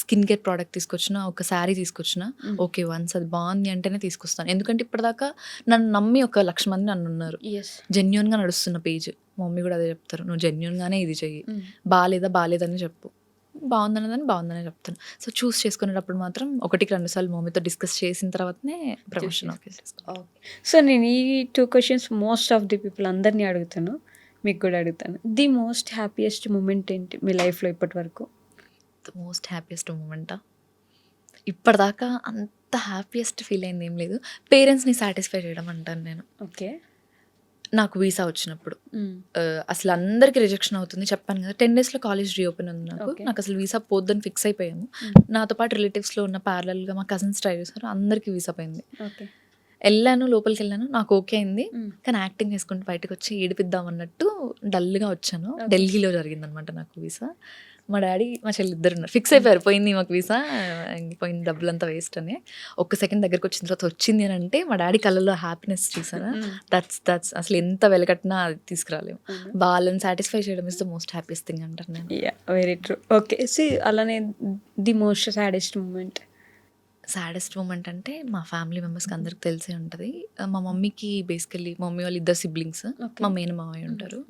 స్కిన్ కేర్ ప్రోడక్ట్ తీసుకొచ్చిన, ఒక శారీ తీసుకొచ్చిన, ఓకే వన్స్ అది బాగుంది అంటేనే తీసుకొస్తాను. ఎందుకంటే ఇప్పటిదాకా నన్ను నమ్మి 1,00,000 మంది నన్ను ఉన్నారు. జెన్యూన్గా నడుస్తున్న పేజ్. మా మమ్మీ కూడా అదే చెప్తారు, నువ్వు జెన్యూన్గానే ఇది చెయ్యి, బాగాలేదని చెప్పు, బాగుందనే చెప్తాను. సో చూస్ చేసుకునేటప్పుడు మాత్రం 1-2 సార్లు మమ్మీతో డిస్కస్ చేసిన తర్వాతనే ప్రమోషన్ ఓకే చేసుకుంటాను. సో నేను ఈ 2 questions most of the people అందరినీ అడుగుతాను, మీకు కూడా అడుగుతాను. ది మోస్ట్ హ్యాపీయెస్ట్ మూమెంట్ ఏంటి మీ లైఫ్లో ఇప్పటి వరకు? ద మోస్ట్ హ్యాపీయెస్ట్ మూమెంటా? ఇప్పటిదాకా అంత హ్యాపీయెస్ట్ ఫీల్ అయింది ఏం లేదు. పేరెంట్స్ని సాటిస్ఫై చేయడం అంటాను నేను. ఓకే. నాకు వీసా వచ్చినప్పుడు అసలు అందరికీ రిజెక్షన్ అవుతుంది చెప్పాను కదా. 10 daysలో కాలేజ్ రీఓపెన్ ఉంది నాకు. Okay. నాకు అసలు వీసా పోద్దని ఫిక్స్ అయిపోయాము. నాతో పాటు రిలేటివ్స్లో ఉన్న ప్యారలల్గా మా కజిన్స్ ట్రై చేశారు, అందరికీ వీసా పోయింది. ఓకే. వెళ్ళాను, లోపలికి వెళ్ళాను, నాకు ఓకే అయింది. కానీ యాక్టింగ్ చేసుకుంటూ బయటకు వచ్చి ఏడిపిద్దాం అన్నట్టు డల్గా వచ్చాను. ఢిల్లీలో జరిగిందనమాట నాకు వీసా. మా డాడీ మా చెల్లి ఇద్దరు ఉన్నారు, ఫిక్స్ అయిపోయారు పోయింది మాకు వీసా, పోయింది డబ్బులంతా వేస్ట్ అని. ఒక్క సెకండ్ దగ్గరకు వచ్చిన తర్వాత వచ్చింది అని అంటే మా డాడీ కళ్ళలో హ్యాపీనెస్ చూసారా, దట్స్ అసలు ఎంత వెలకట్టినా అది తీసుకురాలేము. వాళ్ళని సాటిస్ఫై చేయడం is the most happiest thing అంటారు నేను. Very true. ఓకే. అలానే the most saddest moment? Saddest moment అంటే మా ఫ్యామిలీ మెంబర్స్కి అందరికి తెలిసే ఉంటుంది. మా మమ్మీకి బేసికల్లీ మా మమ్మీ వాళ్ళు 2 siblings, మా మేన మామయ్య ఉంటారు.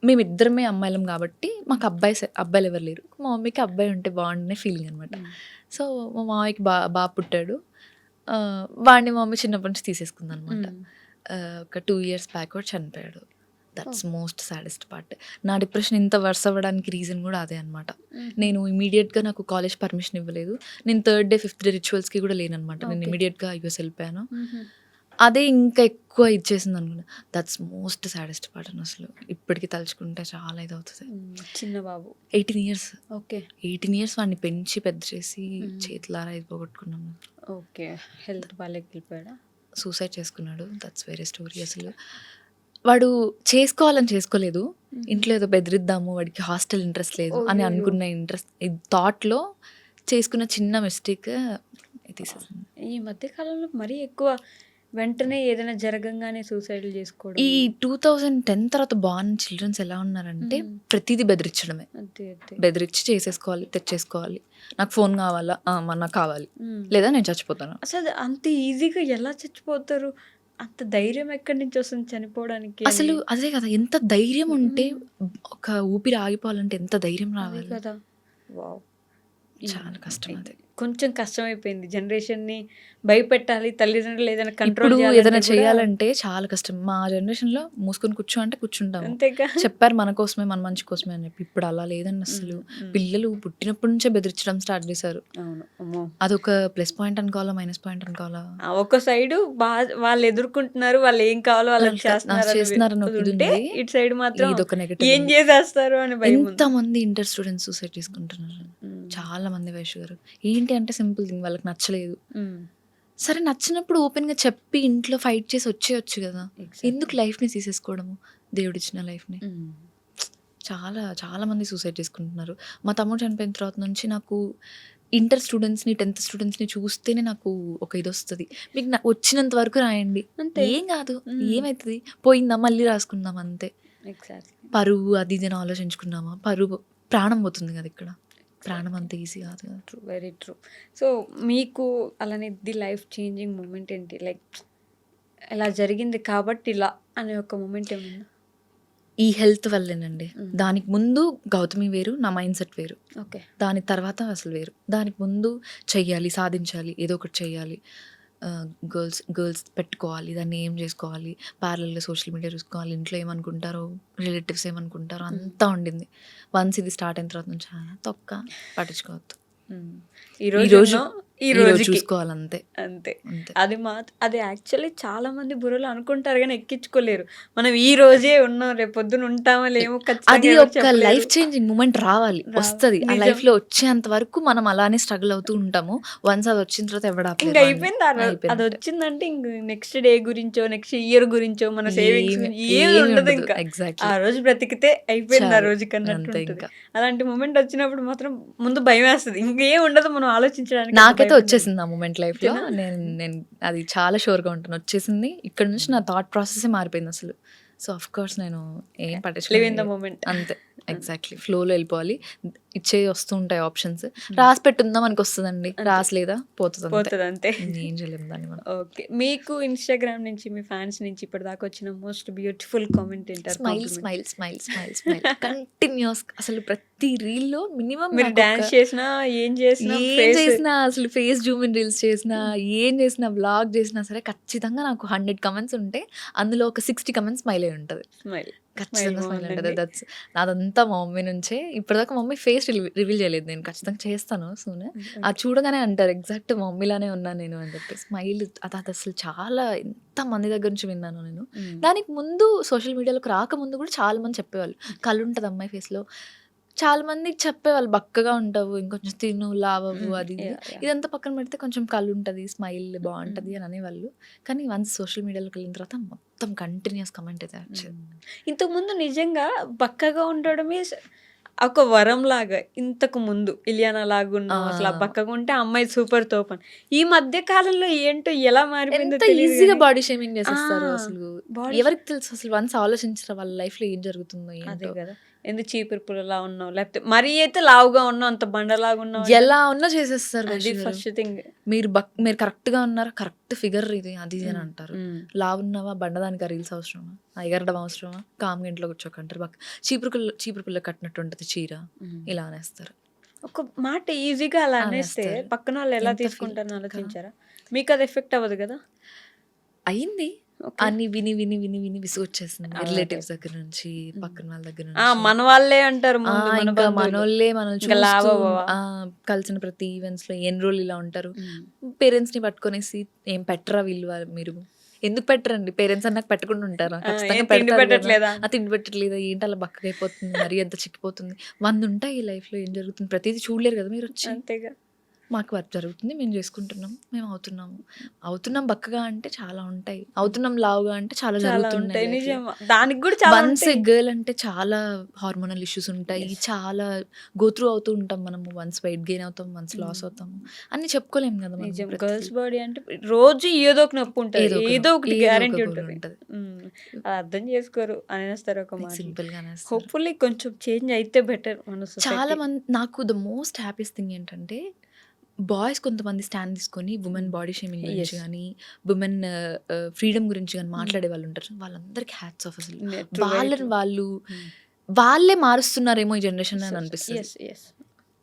మేమిద్దరమే అమ్మాయిలం కాబట్టి మాకు అబ్బాయిలు ఎవరు లేరు. మా మమ్మీకి అబ్బాయి ఉంటే బాగుండే ఫీలింగ్ అనమాట. సో మా మామయ్యకి బాగా పుట్టాడు. వాడిని మా మమ్మీ చిన్నప్పటి నుంచి తీసేసుకుంది అనమాట. ఒక 2 years బ్యాక్ కూడా చనిపోయాడు. That's most saddest part. నా డిప్రెషన్ ఇంత వర్స్ అవ్వడానికి రీజన్ కూడా అదే అనమాట. నేను ఇమీడియట్గా నాకు కాలేజ్ పర్మిషన్ ఇవ్వలేదు. నేను 3rd day 5th day రిచువల్స్కి కూడా లేనమాట. నేను ఇమీడియట్గా యూఎస్ వెళ్ళిపోయాను. అదే ఇంకా ఎక్కువ ఇచ్చేసింది అనుకున్నా. దట్స్ మోస్ట్ సాడెస్ట్ పార్ట్ అని అసలు ఇప్పటికి తలుచుకుంటే చాలా ఇదవుతుంది. చిన్న బాబు 18 ఇయర్స్ ఓకే 18 ఇయర్స్ వాడిని పెంచి పెద్ద చేసి చేతులారా ఇది పోగొట్టుకున్నాము. ఓకే హెల్త్ బాగాలేక వెళ్ళిపోయాడా? సూసైడ్ చేసుకున్నాడు. దట్స్ వేరే స్టోరీ. అసలు వాడు చేసుకోవాలని చేసుకోలేదు, ఇంట్లో ఏదో బెదిరిద్దాము వాడికి హాస్టల్ ఇంట్రెస్ట్ లేదు అని అనుకున్న ఇంట్రెస్ట్ థాట్లో చేసుకున్న చిన్న మిస్టేక్ తీసేసింది. ఈ మధ్య కాలంలో మరీ ఎక్కువ వెంటనే ఏదైనా జరగంగానే సూసైడ్లు చేసుకోవడం. ఈ 2010 తర్వాత బాగున్న చిల్డ్రన్స్ ఎలా ఉన్నారంటే ప్రతిదీ బెదిరించడమే. అంతే అంతే బెదిరించి చేసేసుకోవాలి, తెచ్చేసుకోవాలి. నాకు ఫోన్ కావాలా, నాకు కావాలి, లేదా నేను చచ్చిపోతాను. అసలు అంత ఈజీగా ఎలా చచ్చిపోతారు? అంత ధైర్యం ఎక్కడి నుంచి వస్తుంది చనిపోవడానికి? అసలు అదే కదా, ఎంత ధైర్యం ఉంటే ఒక ఊపిరి ఆగిపోవాలంటే ఎంత ధైర్యం రావాలి కదా. వావ్, చాలా కష్టం. అది కొంచెం కష్టమైపోయింది. జనరేషన్ని భయపెట్టాలి, తల్లిదండ్రులు ఏదైనా కంట్రోల్ ఇప్పుడు ఏదైనా చేయాలంటే చాలా కష్టం. మా జనరేషన్ లో మూసుకొని కూర్చో అంటే కూర్చుంటాము. అంతేగా. చెప్పారు మన కోసమే, మన మంచి కోసమే అని చెప్పి. ఇప్పుడు అలా లేదండి అసలు. పిల్లలు పుట్టినప్పటి నుంచే బెదిరించడం స్టార్ట్ చేశారు. అదొక ప్లస్ పాయింట్ అనుకోవాలా, మైనస్ పాయింట్ అనుకోవాలా? ఒక సైడ్ వాళ్ళు ఎదుర్కొంటున్నారు, వాళ్ళు ఏం కావాలో వాళ్ళకి చేస్తున్నారు. ఇటు సైడ్ మాత్రం ఇదొక నెగటివ్. ఏం చేసేస్తారు అని భయం. ఎంత మంది ఇంటర్ స్టూడెంట్స్ సూసైడ్ చేసుకుంటున్నారు, చాలా మంది. వైషు గారు ఏంటి అంటే సింపుల్ థింగ్, వాళ్ళకి నచ్చలేదు. సరే నచ్చినప్పుడు ఓపెన్ గా చెప్పి ఇంట్లో ఫైట్ చేసి వచ్చేయచ్చు కదా. ఎందుకు లైఫ్ ని తీసేసుకోవడము, దేవుడిచ్చిన లైఫ్ ని? చాలా చాలా మంది సూసైడ్ చేసుకుంటున్నారు. మా తమ్ముడు చనిపోయిన తర్వాత నుంచి నాకు ఇంటర్ స్టూడెంట్స్ని 10th స్టూడెంట్స్ని చూస్తేనే నాకు ఒక ఇది వస్తుంది. మీకు వచ్చినంత వరకు రాయండి, ఏం కాదు, ఏమవుతుంది, పోయిందా మళ్ళీ రాసుకుందాం అంతే. పరువు అది ఇది అని ఆలోచించుకున్నామా, పరువు ప్రాణం పోతుంది కదా ఇక్కడ. ప్రాణం అంత ఈజీ కాదు కదా. True, very true. సో మీకు అలానే ది లైఫ్ చేంజింగ్ మూమెంట్ ఏంటి? లైక్ ఇలా జరిగింది కాబట్టి ఇలా అనే ఒక మూమెంట్ ఏమన్నా? ఈ హెల్త్ వల్లేనండి. దానికి ముందు గౌతమి వేరు, నా మైండ్ సెట్ వేరు. ఓకే. దాని తర్వాత అసలు వేరు. దానికి ముందు చెయ్యాలి, సాధించాలి, ఏదో ఒకటి చెయ్యాలి, గర్ల్స్ పెట్టుకోవాలి, దాన్ని ఏం చేసుకోవాలి, ప్యారలల్గా సోషల్ మీడియా చూసుకోవాలి, ఇంట్లో ఏమనుకుంటారో, రిలేటివ్స్ ఏమనుకుంటారో అంతా ఉండింది. వన్స్ ఇది స్టార్ట్ అయిన తర్వాత నుంచి తొక్క పట్టించుకోవద్దు. ఈ రోజు చూసుకోవాలి అంతే అంతే. అది యాక్చువల్లీ చాలా మంది బుర్రలో అనుకుంటారు కానీ ఎక్కించుకోలేరు. మనం ఈ రోజే ఉన్నాం, రేపు పొద్దున ఉంటామో లేమో. అది ఒక లైఫ్ చేంజింగ్ మూమెంట్ రావాలి, వస్తుంది. ఆ లైఫ్ లో వచ్చేంత వరకు మనం అలానే స్ట్రగుల్ అవుతూ ఉంటాము. వన్స్ అది వచ్చిన తర్వాత ఇంకా అయిపోయింది. అది వచ్చిందంటే ఇంక నెక్స్ట్ డే గురించో, నెక్స్ట్ ఇయర్ గురించో, మన సేవింగ్స్ ఏమి ఉండదు. ఇంకా ఆ రోజు బ్రతికితే అయిపోయింది, ఆ రోజు కన్నట్టు. అలాంటి మూమెంట్ వచ్చినప్పుడు మాత్రం ముందు భయం వేస్తుంది, ఇంకేం ఉండదు మనం ఆలోచించడానికి. నాకైతే వచ్చేసింది ఆ మూమెంట్ లైఫ్ లో. నేను అది చాలా షూర్గా ఉంటాను, వచ్చేసింది. ఇక్కడ నుంచి నా థాట్ ప్రాసెస్ మారిపోయింది అసలు. సో ఆఫ్ కోర్స్ నేను ఏం పట్టించుకోలేదు అంతే. ఎగ్జాక్ట్లీ ఫ్లోలో వెళ్ళిపోవాలి. ఇచ్చే వస్తూ ఉంటాయి ఆప్షన్స్, రాసి పెట్టుందా మనకి వస్తుందండి, రాసలేదా పోతుంది అంతే. ఏం చేయలేము దాన్ని మనం. ఓకే. మీకు ఇన్స్టాగ్రామ్ నుంచి మీ ఫ్యాన్స్ నుంచి ఇప్పటిదాకా వచ్చిన మోస్ట్ బ్యూటిఫుల్ కామెంట్ ఏంటారు? Smile smile smile smile smile continues. అసలు ప్రతి రీల్ లో మినిమం మీరు డాన్స్ చేసినా, ఏం చేసినా, అసలు ఫేస్ జూమ్ ఇన్ రీల్స్ చేసినా, ఏం చేసినా, వ్లాగ్ చేసినా సరే ఖచ్చితంగా నాకు 100 కమెంట్స్ ఉంటే అందులో ఒక 60 కమెంట్స్ స్మైల్ అయి ఉంటుంది. ఖచ్చితంగా స్మైల్ ఉంటుంది. నాదంతా మా మమ్మీ నుంచే. ఇప్పటిదాకా మమ్మీ ఫేస్ రివీల్ చేయలేదు, నేను ఖచ్చితంగా చేస్తాను సూన్. అది చూడగానే అంటారు ఎగ్జాక్ట్ మమ్మీలానే ఉన్నాను నేను అని చెప్పి. స్మైల్ అది అసలు చాలా ఎంత మంది దగ్గర నుంచి విన్నాను నేను. దానికి ముందు సోషల్ మీడియాలోకి రాకముందు కూడా చాలా మంది చెప్పేవాళ్ళు, కళ్ళు ఉంటుంది అమ్మాయి ఫేస్లో. చాలా మంది చెప్పేవాళ్ళు బక్కగా ఉంటావు, ఇంకొంచెం తిను, లావవు, అది ఇదంతా పక్కన పెడితే కొంచెం కళ్ళు ఉంటుంది, స్మైల్ బాగుంటుంది అని అనేవాళ్ళు. కానీ వన్స్ సోషల్ మీడియాలోకి వెళ్ళిన తర్వాత మొత్తం కంటిన్యూస్ కమెంట్ అయితే వచ్చేది. ఇంతకుముందు నిజంగా బక్కగా ఉండడమే ఒక వరం లాగా. ఇంతకు ముందు ఇలియానా లాగా ఉన్నాం, అసలు బక్కగా ఉంటే అమ్మాయి సూపర్ తోపన్. ఈ మధ్య కాలంలో ఏంటో ఎలా మారిపోయిందో ఈజీగా బాడీ షేమింగ్ చేసేస్తారు. అసలు ఎవరికి తెలుసు అసలు వన్స్ ఆలోచించారు వాళ్ళ లైఫ్ లో ఏం జరుగుతుందో. అదే కదా, ఎందుకు చీపురు పుల్లలా ఉన్నావు, లేకపోతే మరీ అయితే లావుగా ఉన్నావు, అంత బండలాగా ఉన్నావు, ఎలా ఉన్నా చేసేస్తారు. ఫస్ట్ థింగ్ మీరు కరెక్ట్ గా ఉన్నారా, కరెక్ట్ ఫిగర్ ఇది అది అని అంటారు. లావు ఉన్నావా, బండదానికి రీల్స్ అవసరమా, ఎగరడం అవసరమా, కామ్గా ఇంట్లో కూర్చోకంటారు. చీపురు పుల్ల కట్టినట్టు ఉంటుంది చీర, ఇలా అనేస్తారు. ఒక మాట ఈజీగా అలా అనేస్తే పక్కన వాళ్ళు ఎలా తీసుకుంటారని ఆలోచించారా? మీకు అది ఎఫెక్ట్ అవ్వదు కదా? అయింది. అన్ని విని విని విని విని విసుగొచ్చేసింది. రిలేటివ్స్ దగ్గర నుంచి, పక్కన వాళ్ళ దగ్గర నుంచి. మన వాళ్ళే అంటారు, ఇంకా మనోళ్ళే మనల్ని కలిసిన ప్రతి ఈవెంట్స్ లో ఎన్ని రోజులు ఇలా ఉంటారు. పేరెంట్స్ ని పట్టుకొనేసి ఏం పెట్టరా వీళ్ళు, మీరు ఎందుకు పెట్టరండి? పేరెంట్స్ అన్నాక పెట్టకుండా ఉంటారా? ఖచ్చితంగా ఏం తిండి పెడతారు కదా! పెట్టట్లేదా? తిండి పెట్టట్లేదా? ఏంటి అలా బక్కగా అయిపోతుంది, మరీ అంత చిక్కిపోతుంది. 100 ఉంటాయి ఈ లైఫ్‌లో ఏం జరుగుతుంది. ప్రతీదీ చూడలేరు కదా మీరొచ్చి. అంతేగా. మాకు వర్క్ జరుగుతుంది. మేము చేసుకుంటున్నాం. మేము అవుతున్నాము. అవుతున్నాం బక్కగా అంటే చాలా ఉంటాయి. అవుతున్నాం లావుగా అంటే చాలా చాలా జరుగుతున్నాయి ఉంటాయి. లైఫ్‌లో. నిజం. దానికి కూడా చాలా వన్స్ ఉంటాయి. గర్ల్ అంటే చాలా హార్మోనల్ ఇష్యూస్ ఉంటాయి. Yes. చాలా గో త్రూ అవుతూ ఉంటాం మనము. వన్స్ వెయిట్ గెయిన్ అవుతాం, వన్స్ లాస్ అవుతాము. అన్నీ చెప్పుకోలేము కదా మనం నిజం. ప్రతిదీ. గర్ల్స్ బాడీ అంటే రోజు ఏదో ఒక నొప్పి ఉంటది. ఏదో ఒకటి గ్యారంటీ గోల్ ఉంటది. ఉంటది. అది అర్థం చేసుకోరు. అనేస్తారు ఒక మాట. సింపుల్‌గా అనేస్తారు. హోప్‌ఫుల్లీ కొంచెం చేంజ్ అయితే బెటర్ మన చాలా సొసైటీ. మంది నాకు ద మోస్ట్ హ్యాపీయెస్ట్ థింగ్ ఏంటంటే బాయ్స్ కొంతమంది స్టాండ్ తీసుకొని వుమెన్ బాడీ షేమింగ్ గురించి Yes. గానీ, వుమెన్ ఫ్రీడమ్ గురించి గానీ మాట్లాడే వాళ్ళు ఉంటారు. వాళ్ళందరికీ హ్యాట్స్ ఆఫ్ అసలు. వాళ్ళని వాళ్ళు వాళ్ళే మారుస్తున్నారేమో ఈ జనరేషన్ అని అనిపిస్తది. యెస్. యెస్.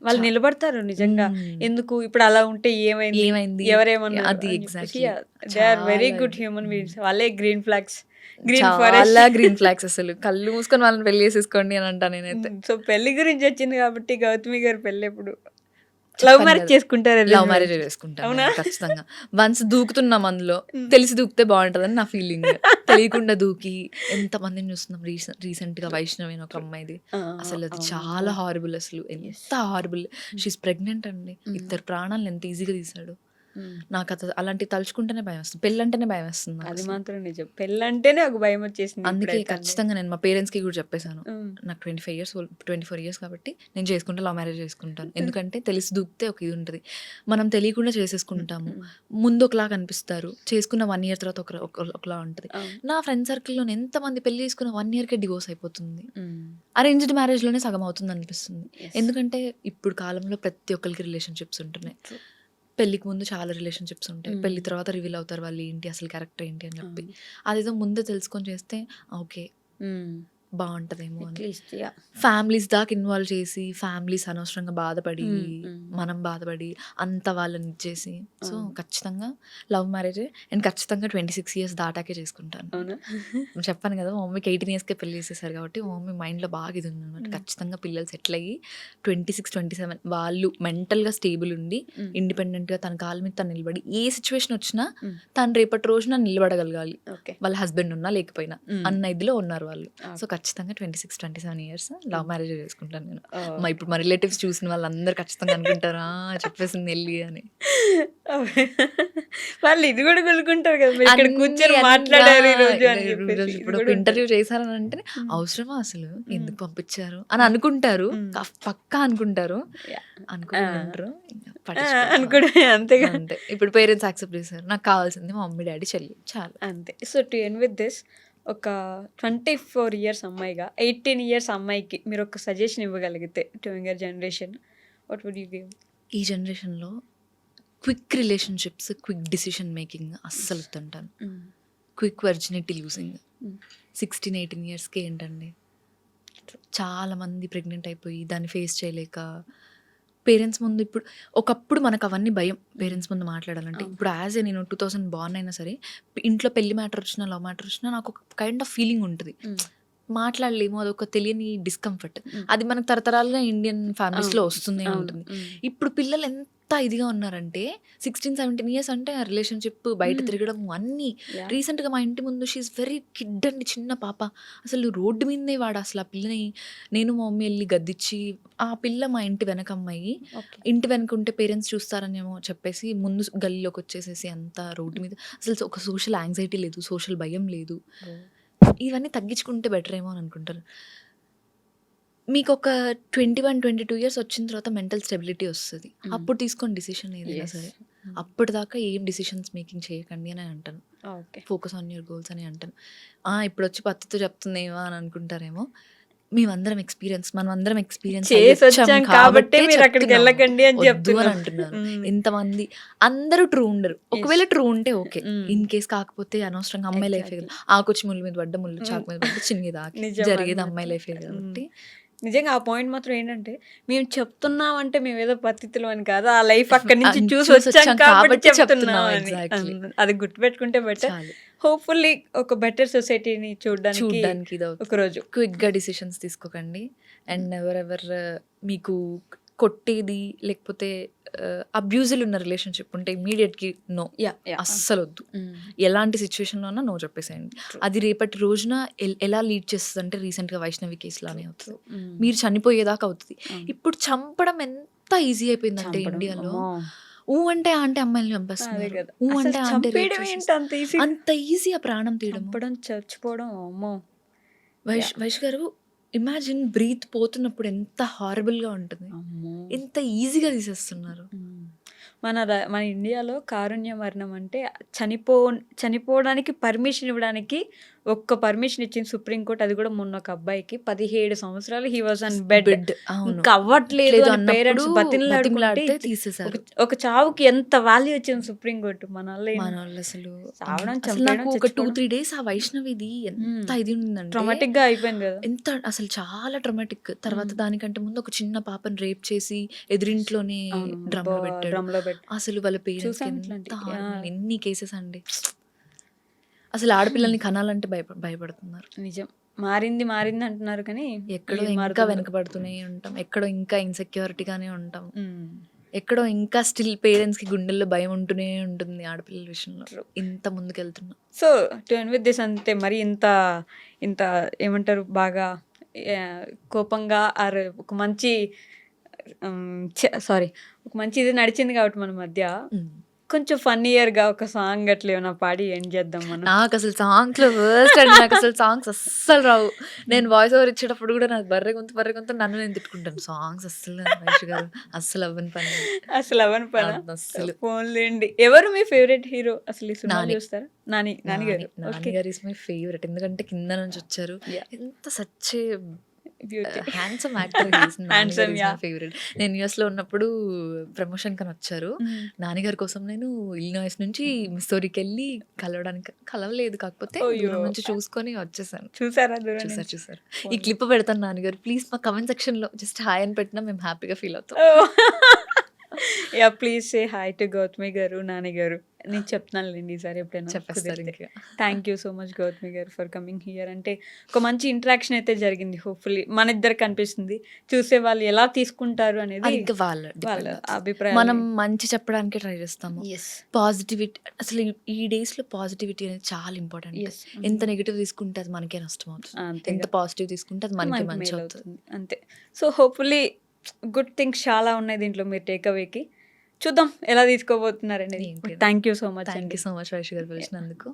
వాళ్ళు నిలబడతారు నిజంగా. ఎందుకు ఇప్పుడు అలా ఉంటే ఏమైంది? ఏమైంది? ఎవరేమన్నారు? అది అని చెప్పేసి ఎగ్జాక్ట్‌లీ. దే ఆర్ వెరీ చాలా గుడ్ హ్యూమన్ బీయింగ్స్. వాళ్ళే గ్రీన్ ఫ్లాగ్స్. గ్రీన్ చాలా ఫారెస్ట్. గ్రీన్ ఫ్లాగ్స్ అసలు. కళ్ళు మూసుకొని వాళ్ళని పెళ్లి చేసేసుకోండి అని అంటా నేనైతే. సో పెళ్లి గురించి వచ్చింది కాబట్టి గౌతమి గారి పెళ్లి ఎప్పుడు? లవ్ మ్యారేజ్ చేసుకుంటారు. లవ్ మ్యారేజ్ చేసుకుంటాను అవునా? నేను ఖచ్చితంగా. వన్స్ దూకుతున్నాం అందులో, తెలిసి దూకితే బాగుంటదని నా ఫీలింగ్. తెలియకుండా దూకి ఎంతమందిని చూస్తున్నాం. రీసెంట్‌గా వైష్ణవి అని ఒక అమ్మాయిది. అసలు అది చాలా హారిబుల్ అసలు. ఎంత హారిబుల్. షీస్ ప్రెగ్నెంట్ అండి. ఇద్దరు ప్రాణాలను ఎంత ఈజీగా తీసాడు. నాకు అలాంటివి తలుచుకుంటేనే భయం వస్తుంది. పెళ్ళంటేనే భయం వస్తుంది నాకు అది అసలు. మాత్రం నిజం. పెళ్ళంటేనే ఒక భయం వచ్చేసింది. అందుకే ఇప్పుడైతే ఖచ్చితంగా నేను మా పేరెంట్స్‌కి కూడా చెప్పేసాను. ఉమ్. నాకు 24 ఇయర్స్ కాబట్టి నేను చేసుకుంటే లవ్ మ్యారేజ్ చేసుకుంటాను. ఎందుకంటే తెలిసి దూకితే ఒక ఇది ఉంటది. మనం తెలియకుండా చేసేసుకుంటాము. ముందు ఒకలాగా అనిపిస్తారు. చేసుకున్న 1 ఇయర్ తర్వాత ఒకలా ఉంటది. అవును. నా ఫ్రెండ్ సర్కిల్‌లో ఎంతమంది పెళ్లి చేసుకున్న 1 ఇయర్‌కే డివోర్స్ అయిపోతుంది. ఉమ్. అరేంజ్డ్ మ్యారేజ్‌లోనే సగం అవుతుంది అనిపిస్తుంది. Yes. ఎందుకంటే ఇప్పుడు కాలంలో ప్రతి ఒక్కరికి రిలేషన్‌షిప్స్ ఉంటున్నాయి. True. పెళ్ళికి ముందు చాలా రిలేషన్‌షిప్స్ ఉంటాయి. పెళ్లి తర్వాత రివీల్ అవుతారు వాళ్ళు ఏంటి, అసలు క్యారెక్టర్ ఏంటి అని చెప్పి. అదేదో ముందే తెలుసుకొని చేస్తే ఓకే బావుంటదేమో అని. At least yeah. ఫ్యామిలీస్ దాకా ఇన్వాల్వ్ చేసి, ఫ్యామిలీస్ అనవసరంగా బాధపడి, మనం బాధపడి, అంత వాళ్ళని ఇచ్చేసి. సో, ఖచ్చితంగా లవ్ మ్యారేజే. అండ్ ఖచ్చితంగా 26 ఇయర్స్ దాటాకే చేసుకుంటాను. అవునా? చెప్పాను కదా! మా మమ్మీకి 18 ఇయర్స్‌కే పెళ్లి చేసేసారు కాబట్టి, మా మమ్మీ మైండ్‌లో బాగా ఇది ఉందనమాట. ఖచ్చితంగా పిల్లలు సెటిల్ అయ్యి 26, 27 వాళ్ళు మెంటల్‌గా స్టేబుల్ ఉండి, ఇండిపెండెంట్‌గా తన కాళ్ళ మీద తను నిలబడి, ఏ సిచ్యువేషన్ వచ్చినా తను రేపటి రోజున నిలబడగలగాలి. ఓకే. వాళ్ళ హస్బెండ్ ఉన్నా లేకపోయినా అన్న ఇదిలో ఉన్నారు వాళ్ళు. సో ఖచ్చితంగా 26, 27 ఇయర్స్ లవ్ మ్యారేజ్ చేసుకుంటాను నేను. ఇప్పుడు మా రిలేటివ్స్ చూసిన వాళ్ళందరూ ఖచ్చితంగా అనుకుంటారా చెప్పేసింది వెళ్ళి అని. వాళ్ళు ఇది కూడా కొనుక్కుంటారు కదా, మీరు ఇక్కడ అన్ని కూర్చొని అన్ని మాట్లాడారు ఈ రోజు అని ఈ చెప్పేసి. రోజు ఇది ఇప్పుడు కూడా ఒక ఉంటుంది. ఇంటర్వ్యూ చేశారని అంటే అవసరమా అసలు ఎందుకు పంపించారు అని అనుకుంటారు. పక్కా అనుకుంటారు. Yeah. అనుకుంటారు అనుకోండి అంతేగా. అంతే. ఇప్పుడు పేరెంట్స్ యాక్సెప్ట్ చేశారు. నాకు కావాల్సింది మా మమ్మీ డాడీ చెల్లి చాలు. అంతే. So to end with this, ఒక 24 ఇయర్స్ అమ్మాయిగా 18 ఇయర్స్ అమ్మాయికి మీరు ఒక సజెషన్ ఇవ్వగలిగితే to younger generation, what would you give? ఈ జనరేషన్లో quick relationships, quick decision making అస్సలు వద్దంటాను. క్విక్ వర్జినిటీ లూజింగ్ 16, 18 ఇయర్స్కి ఏంటండి, చాలామంది ప్రెగ్నెంట్ అయిపోయి దాన్ని ఫేస్ చేయలేక పేరెంట్స్ ముందు. ఇప్పుడు ఒకప్పుడు మనకు అవన్నీ భయం పేరెంట్స్ ముందు మాట్లాడాలంటే. ఇప్పుడు యాజ్ ఏ నేను 2000 బార్న్ అయినా సరే ఇంట్లో పెళ్లి మ్యాటర్ వచ్చినా లవ్ మ్యాటర్ వచ్చినా నాకు ఒక కైండ్ ఆఫ్ ఫీలింగ్ ఉంటుంది. మాట్లాడలేము, అదొక తెలియని డిస్కంఫర్ట్. అది మనకు తరతరాలుగా ఇండియన్ ఫ్యామిలీస్లో వస్తూనే ఉంటుంది. ఇప్పుడు పిల్లలు ఎంత ఇదిగా ఉన్నారంటే 16, 17 ఇయర్స్ అంటే ఆ రిలేషన్షిప్, బయట తిరగడం అన్నీ. రీసెంట్గా మా ఇంటి ముందు షీఈస్ వెరీ కిడ్ అండి, చిన్న పాప. అసలు రోడ్డు మీదనే వాడు అసలు ఆ పిల్లని నేను మా మమ్మీ వెళ్ళి గద్దిచ్చి, ఆ పిల్ల మా ఇంటి వెనక అమ్మాయి, ఇంటి వెనక ఉంటే పేరెంట్స్ చూస్తారనేమో చెప్పేసి ముందు గల్లీలోకి వచ్చేసేసి అంత రోడ్డు మీద. అసలు ఒక సోషల్ యాంగ్జైటీ లేదు, సోషల్ భయం లేదు. ఇవన్నీ తగ్గించుకుంటే బెటర్ ఏమో అని అనుకుంటారు. మీకు ఒక 21, 22 ఇయర్స్ వచ్చిన తర్వాత మెంటల్ స్టెబిలిటీ వస్తుంది. అప్పుడు తీసుకోండి డిసిషన్ ఏదైనా సరే. అప్పటిదాకా ఏం డిసిషన్స్ మేకింగ్ చేయకండి అని అంటాను. ఫోకస్ ఆన్ యువర్ గోల్స్ అని అంటాను. ఇప్పుడు వచ్చి పత్తితో చెప్తుందేమో అని అనుకుంటారేమో. మేమందరం ఎక్స్పీరియన్స్, మనం అందరం ఎక్స్పీరియన్స్ కాబట్టి మీరు అక్కడికి వెళ్ళకండి అని అంటున్నాను. ఎంతమంది అందరూ ట్రూ ఉండరు. ఒకవేళ ట్రూ ఉంటే ఓకే, ఇన్ కేస్ కాకపోతే అనవసరంగా అమ్మాయి లైఫే కదా. ఆకొచ్చి ముళ్ళు మీద పడ్డ, ముళ్ళు చాకు మీద పడ్డ, చిన్నది ఆకి జరిగేది అమ్మాయి లైఫే కాబట్టి. నిజంగా ఆ పాయింట్ మాత్రం ఏంటంటే, మేము చెప్తున్నామంటే మేము ఏదో పద్ధతులు అని కాదు, ఆ లైఫ్ అక్కడి నుంచి చూసి వచ్చాం కాబట్టి చెప్తున్నాం అని. అది గుర్తుపెట్టుకుంటే బెటర్. హోప్ఫుల్లీ ఒక బెటర్ సొసైటీని చూడడానికి ఒక రోజు. క్విక్గా డిసిషన్స్ తీసుకోకండి. అండ్ ఎవరెవర్ మీకు కొట్టేది లేకపోతే అబ్యూజులు ఉన్న రిలేషన్షిప్ ఉంటే ఇమీడియట్‌గా నో. అస్సలొద్దు. ఎలాంటి సిచ్యువేషన్‌లో అన్నా నో చెప్పేసేయండి. అది రేపటి రోజున ఎలా లీడ్ చేస్తదంటే రీసెంట్‌గా వైష్ణవి కేసులానే అవుతది. మీరు చనిపోయేదాకా అవుతది. ఇప్పుడు చంపడం ఎంత ఈజీ అయిపోయిందంటే ఇండియాలో. అంటే అమ్మాయిల్ని చంపేస్తున్నారు. అంటే రేప్ చంపేయడం ఏంటి చేసేస్తున్నారు. అంత ఈజీ? అంత ఈజీ ఆ ప్రాణం తీయడము. చంపడం, చచ్చిపోవడం అమ్మో! వైష్ గారు ఇమాజిన్ బ్రీత్ పోతున్నప్పుడు ఎంత హారబుల్‌గా ఉంటుంది. అమ్మో! ఎంత ఈజీగా తీసేస్తున్నారు. మన ఇండియాలో కారుణ్య మరణం అంటే చనిపోవడానికి పర్మిషన్ ఇవ్వడానికి ఒక్క పర్మిషన్ ఇచ్చింది సుప్రీంకోర్టు. అది కూడా మొన్న ఒక అబ్బాయికి 17 సంవత్సరాలు హీ వాజ్ ఆన్ బెడ్. అవును. ఇంకా అవ్వట్లేదు లేదు అని పేరెంట్స్ అన్నప్పుడు బతిమలాడుకుంటే బతిమలాడితే తీసేశారు. ఒక చావుకి ఎంత వాల్యూ ఇచ్చింది సుప్రీంకోర్టు. మనోళ్ళు అసలు చావడం, అసలు చంపేయడం, నాకు ఒక 2, చచ్చిపోవడం. 3 డేస్ ఆ వైష్ణవిది ఎంత ఇది ఉందంటే ట్రామాటిక్ గా అయిపోయింది కదా. ఎంత అసలు చాలా ట్రామాటిక్. తర్వాత దానికంటే ముందు ఒక చిన్న పాపని రేప్ చేసి ఎదురింట్లోనే డ్రమ్‌లో పెట్టాడు. డ్రమ్ లో పెట్టి అసలు వాళ్ళ పేరెంట్స్‌కి చూసాం ఎంత ఇట్లాంటివి. హార్మ్. ఎన్ని కేసెస్ అండి. అసలు ఆడపిల్లల్ని కనాలంటే భయపడుతున్నారు. నిజం. మారింది అంటున్నారు కానీ ఎక్కడో ఏం ఇంకా మారుతుందో. వెనకబడుతూనే ఉంటాం. ఎక్కడో ఇంకా ఇన్‌సెక్యూరిటీగానే ఉంటాం. ఉమ్. ఎక్కడో ఇంకా స్టిల్ పేరెంట్స్‌కి గుండెల్లో భయం ఉంటూనే ఉంటుంది ఆడపిల్లల విషయంలో. ఇంత ముందుకెళ్తున్నాం. So to end with this అంతే. మరి ఇంత ఏమంటారు బాగా కోపంగా ఆర్ ఒక మంచి ఒక మంచి ఇది నడిచింది కాబట్టి మన మధ్య కొంచెం ఫన్నీయర్గా ఒక సాంగ్ అట్లా ఏమైనా పాడి ఎండ్ చేద్దాం మనం. నాకు అసలు సాంగ్స్‌లో వర్స్ట్ అండి. నాకు అసలు సాంగ్స్ అస్సలు రావు. నేను వాయిస్ ఓవర్ ఇచ్చేటప్పుడు కూడా నాకు బర్రె గొంతు నన్ను నేను తిట్టుకుంటాను. సాంగ్స్ అస్సలు వైష్ గారు అస్సలు అవ్వని పని. అసలు అవని పని అస్సలు. ఫోన్లేండి. ఎవరు మీ ఫేవరెట్ హీరో అసలు ఈ సినిమా నాని. చూస్తారా? నాని గారు. నాని గారు ఇస్ మై ఫేవరెట్. ఎందుకంటే కింద నుంచి వచ్చారు. ఎంత such beauty. Handsome actor. Handsome, yeah. Favourite. నేను యూఎస్‌లో ఉన్నప్పుడు ప్రమోషన్ కని వచ్చారు. నాన్నగారి కోసం నేను ఇలినాయిస్ నుంచి మిస్సౌరీకి వెళ్ళి కలవలేదు. కాకపోతే దూరం నుంచి చూసుకొని వచ్చేసాను. చూసారా దూరం నుంచి? చూసారు. ఈ క్లిప్ పెడతాను నాన్నగారు. ప్లీజ్ మా కమెంట్ సెక్షన్‌లో జస్ట్ హాయ్ అని పెట్టినా మేము హ్యాపీగా ఫీల్ అవుతాం. Yeah please say hi to Gautami గారు, నాని గారు. నేను చెప్తున్నానులేండి ఈసారి ఎప్పుడైనా చెప్పేస్తారు కుదిరితే. ఇంకా. Thank you so much Gautami గారు ఫర్ కమింగ్ హియర్. అంటే ఒక మంచి ఇంటరాక్షన్ అయితే జరిగింది. హోప్ఫుల్లీ మన ఇద్దరికి అనిపిస్తుంది. చూసే వాళ్ళు ఎలా తీసుకుంటారు అనేది అది ఇంకా వాళ్ళ వాళ్ళ depend. అభిప్రాయం. మనం మంచి చెప్పడానికి ట్రై చేస్తాము. ఎస్ పాజిటివిటీ అసలు ఈ డేస్‌లో పాజిటివిటీ అనేది చాలా ఇంపార్టెంట్. ఎస్ ఎంత నెగెటివ్ తీసుకుంటే అది మనకే నష్టం అవుతుంది. అంతే ఎంత పాజిటివ్ తీసుకుంటే అది మనకే మనకి మంచి మేలు అవుతుంది. అవుతుంది అంతే. సో హోప్ఫుల్లీ గుడ్ థింగ్స్ చాలా ఉన్నాయి దీంట్లో. మీరు టేక్ అవేకి చూద్దాం ఎలా తీసుకోబోతున్నారు అనేది. ఏంటి? Thank you so much thank అండి. యూ సో మచ్ వైష్ గారు పిలిచినందుకు.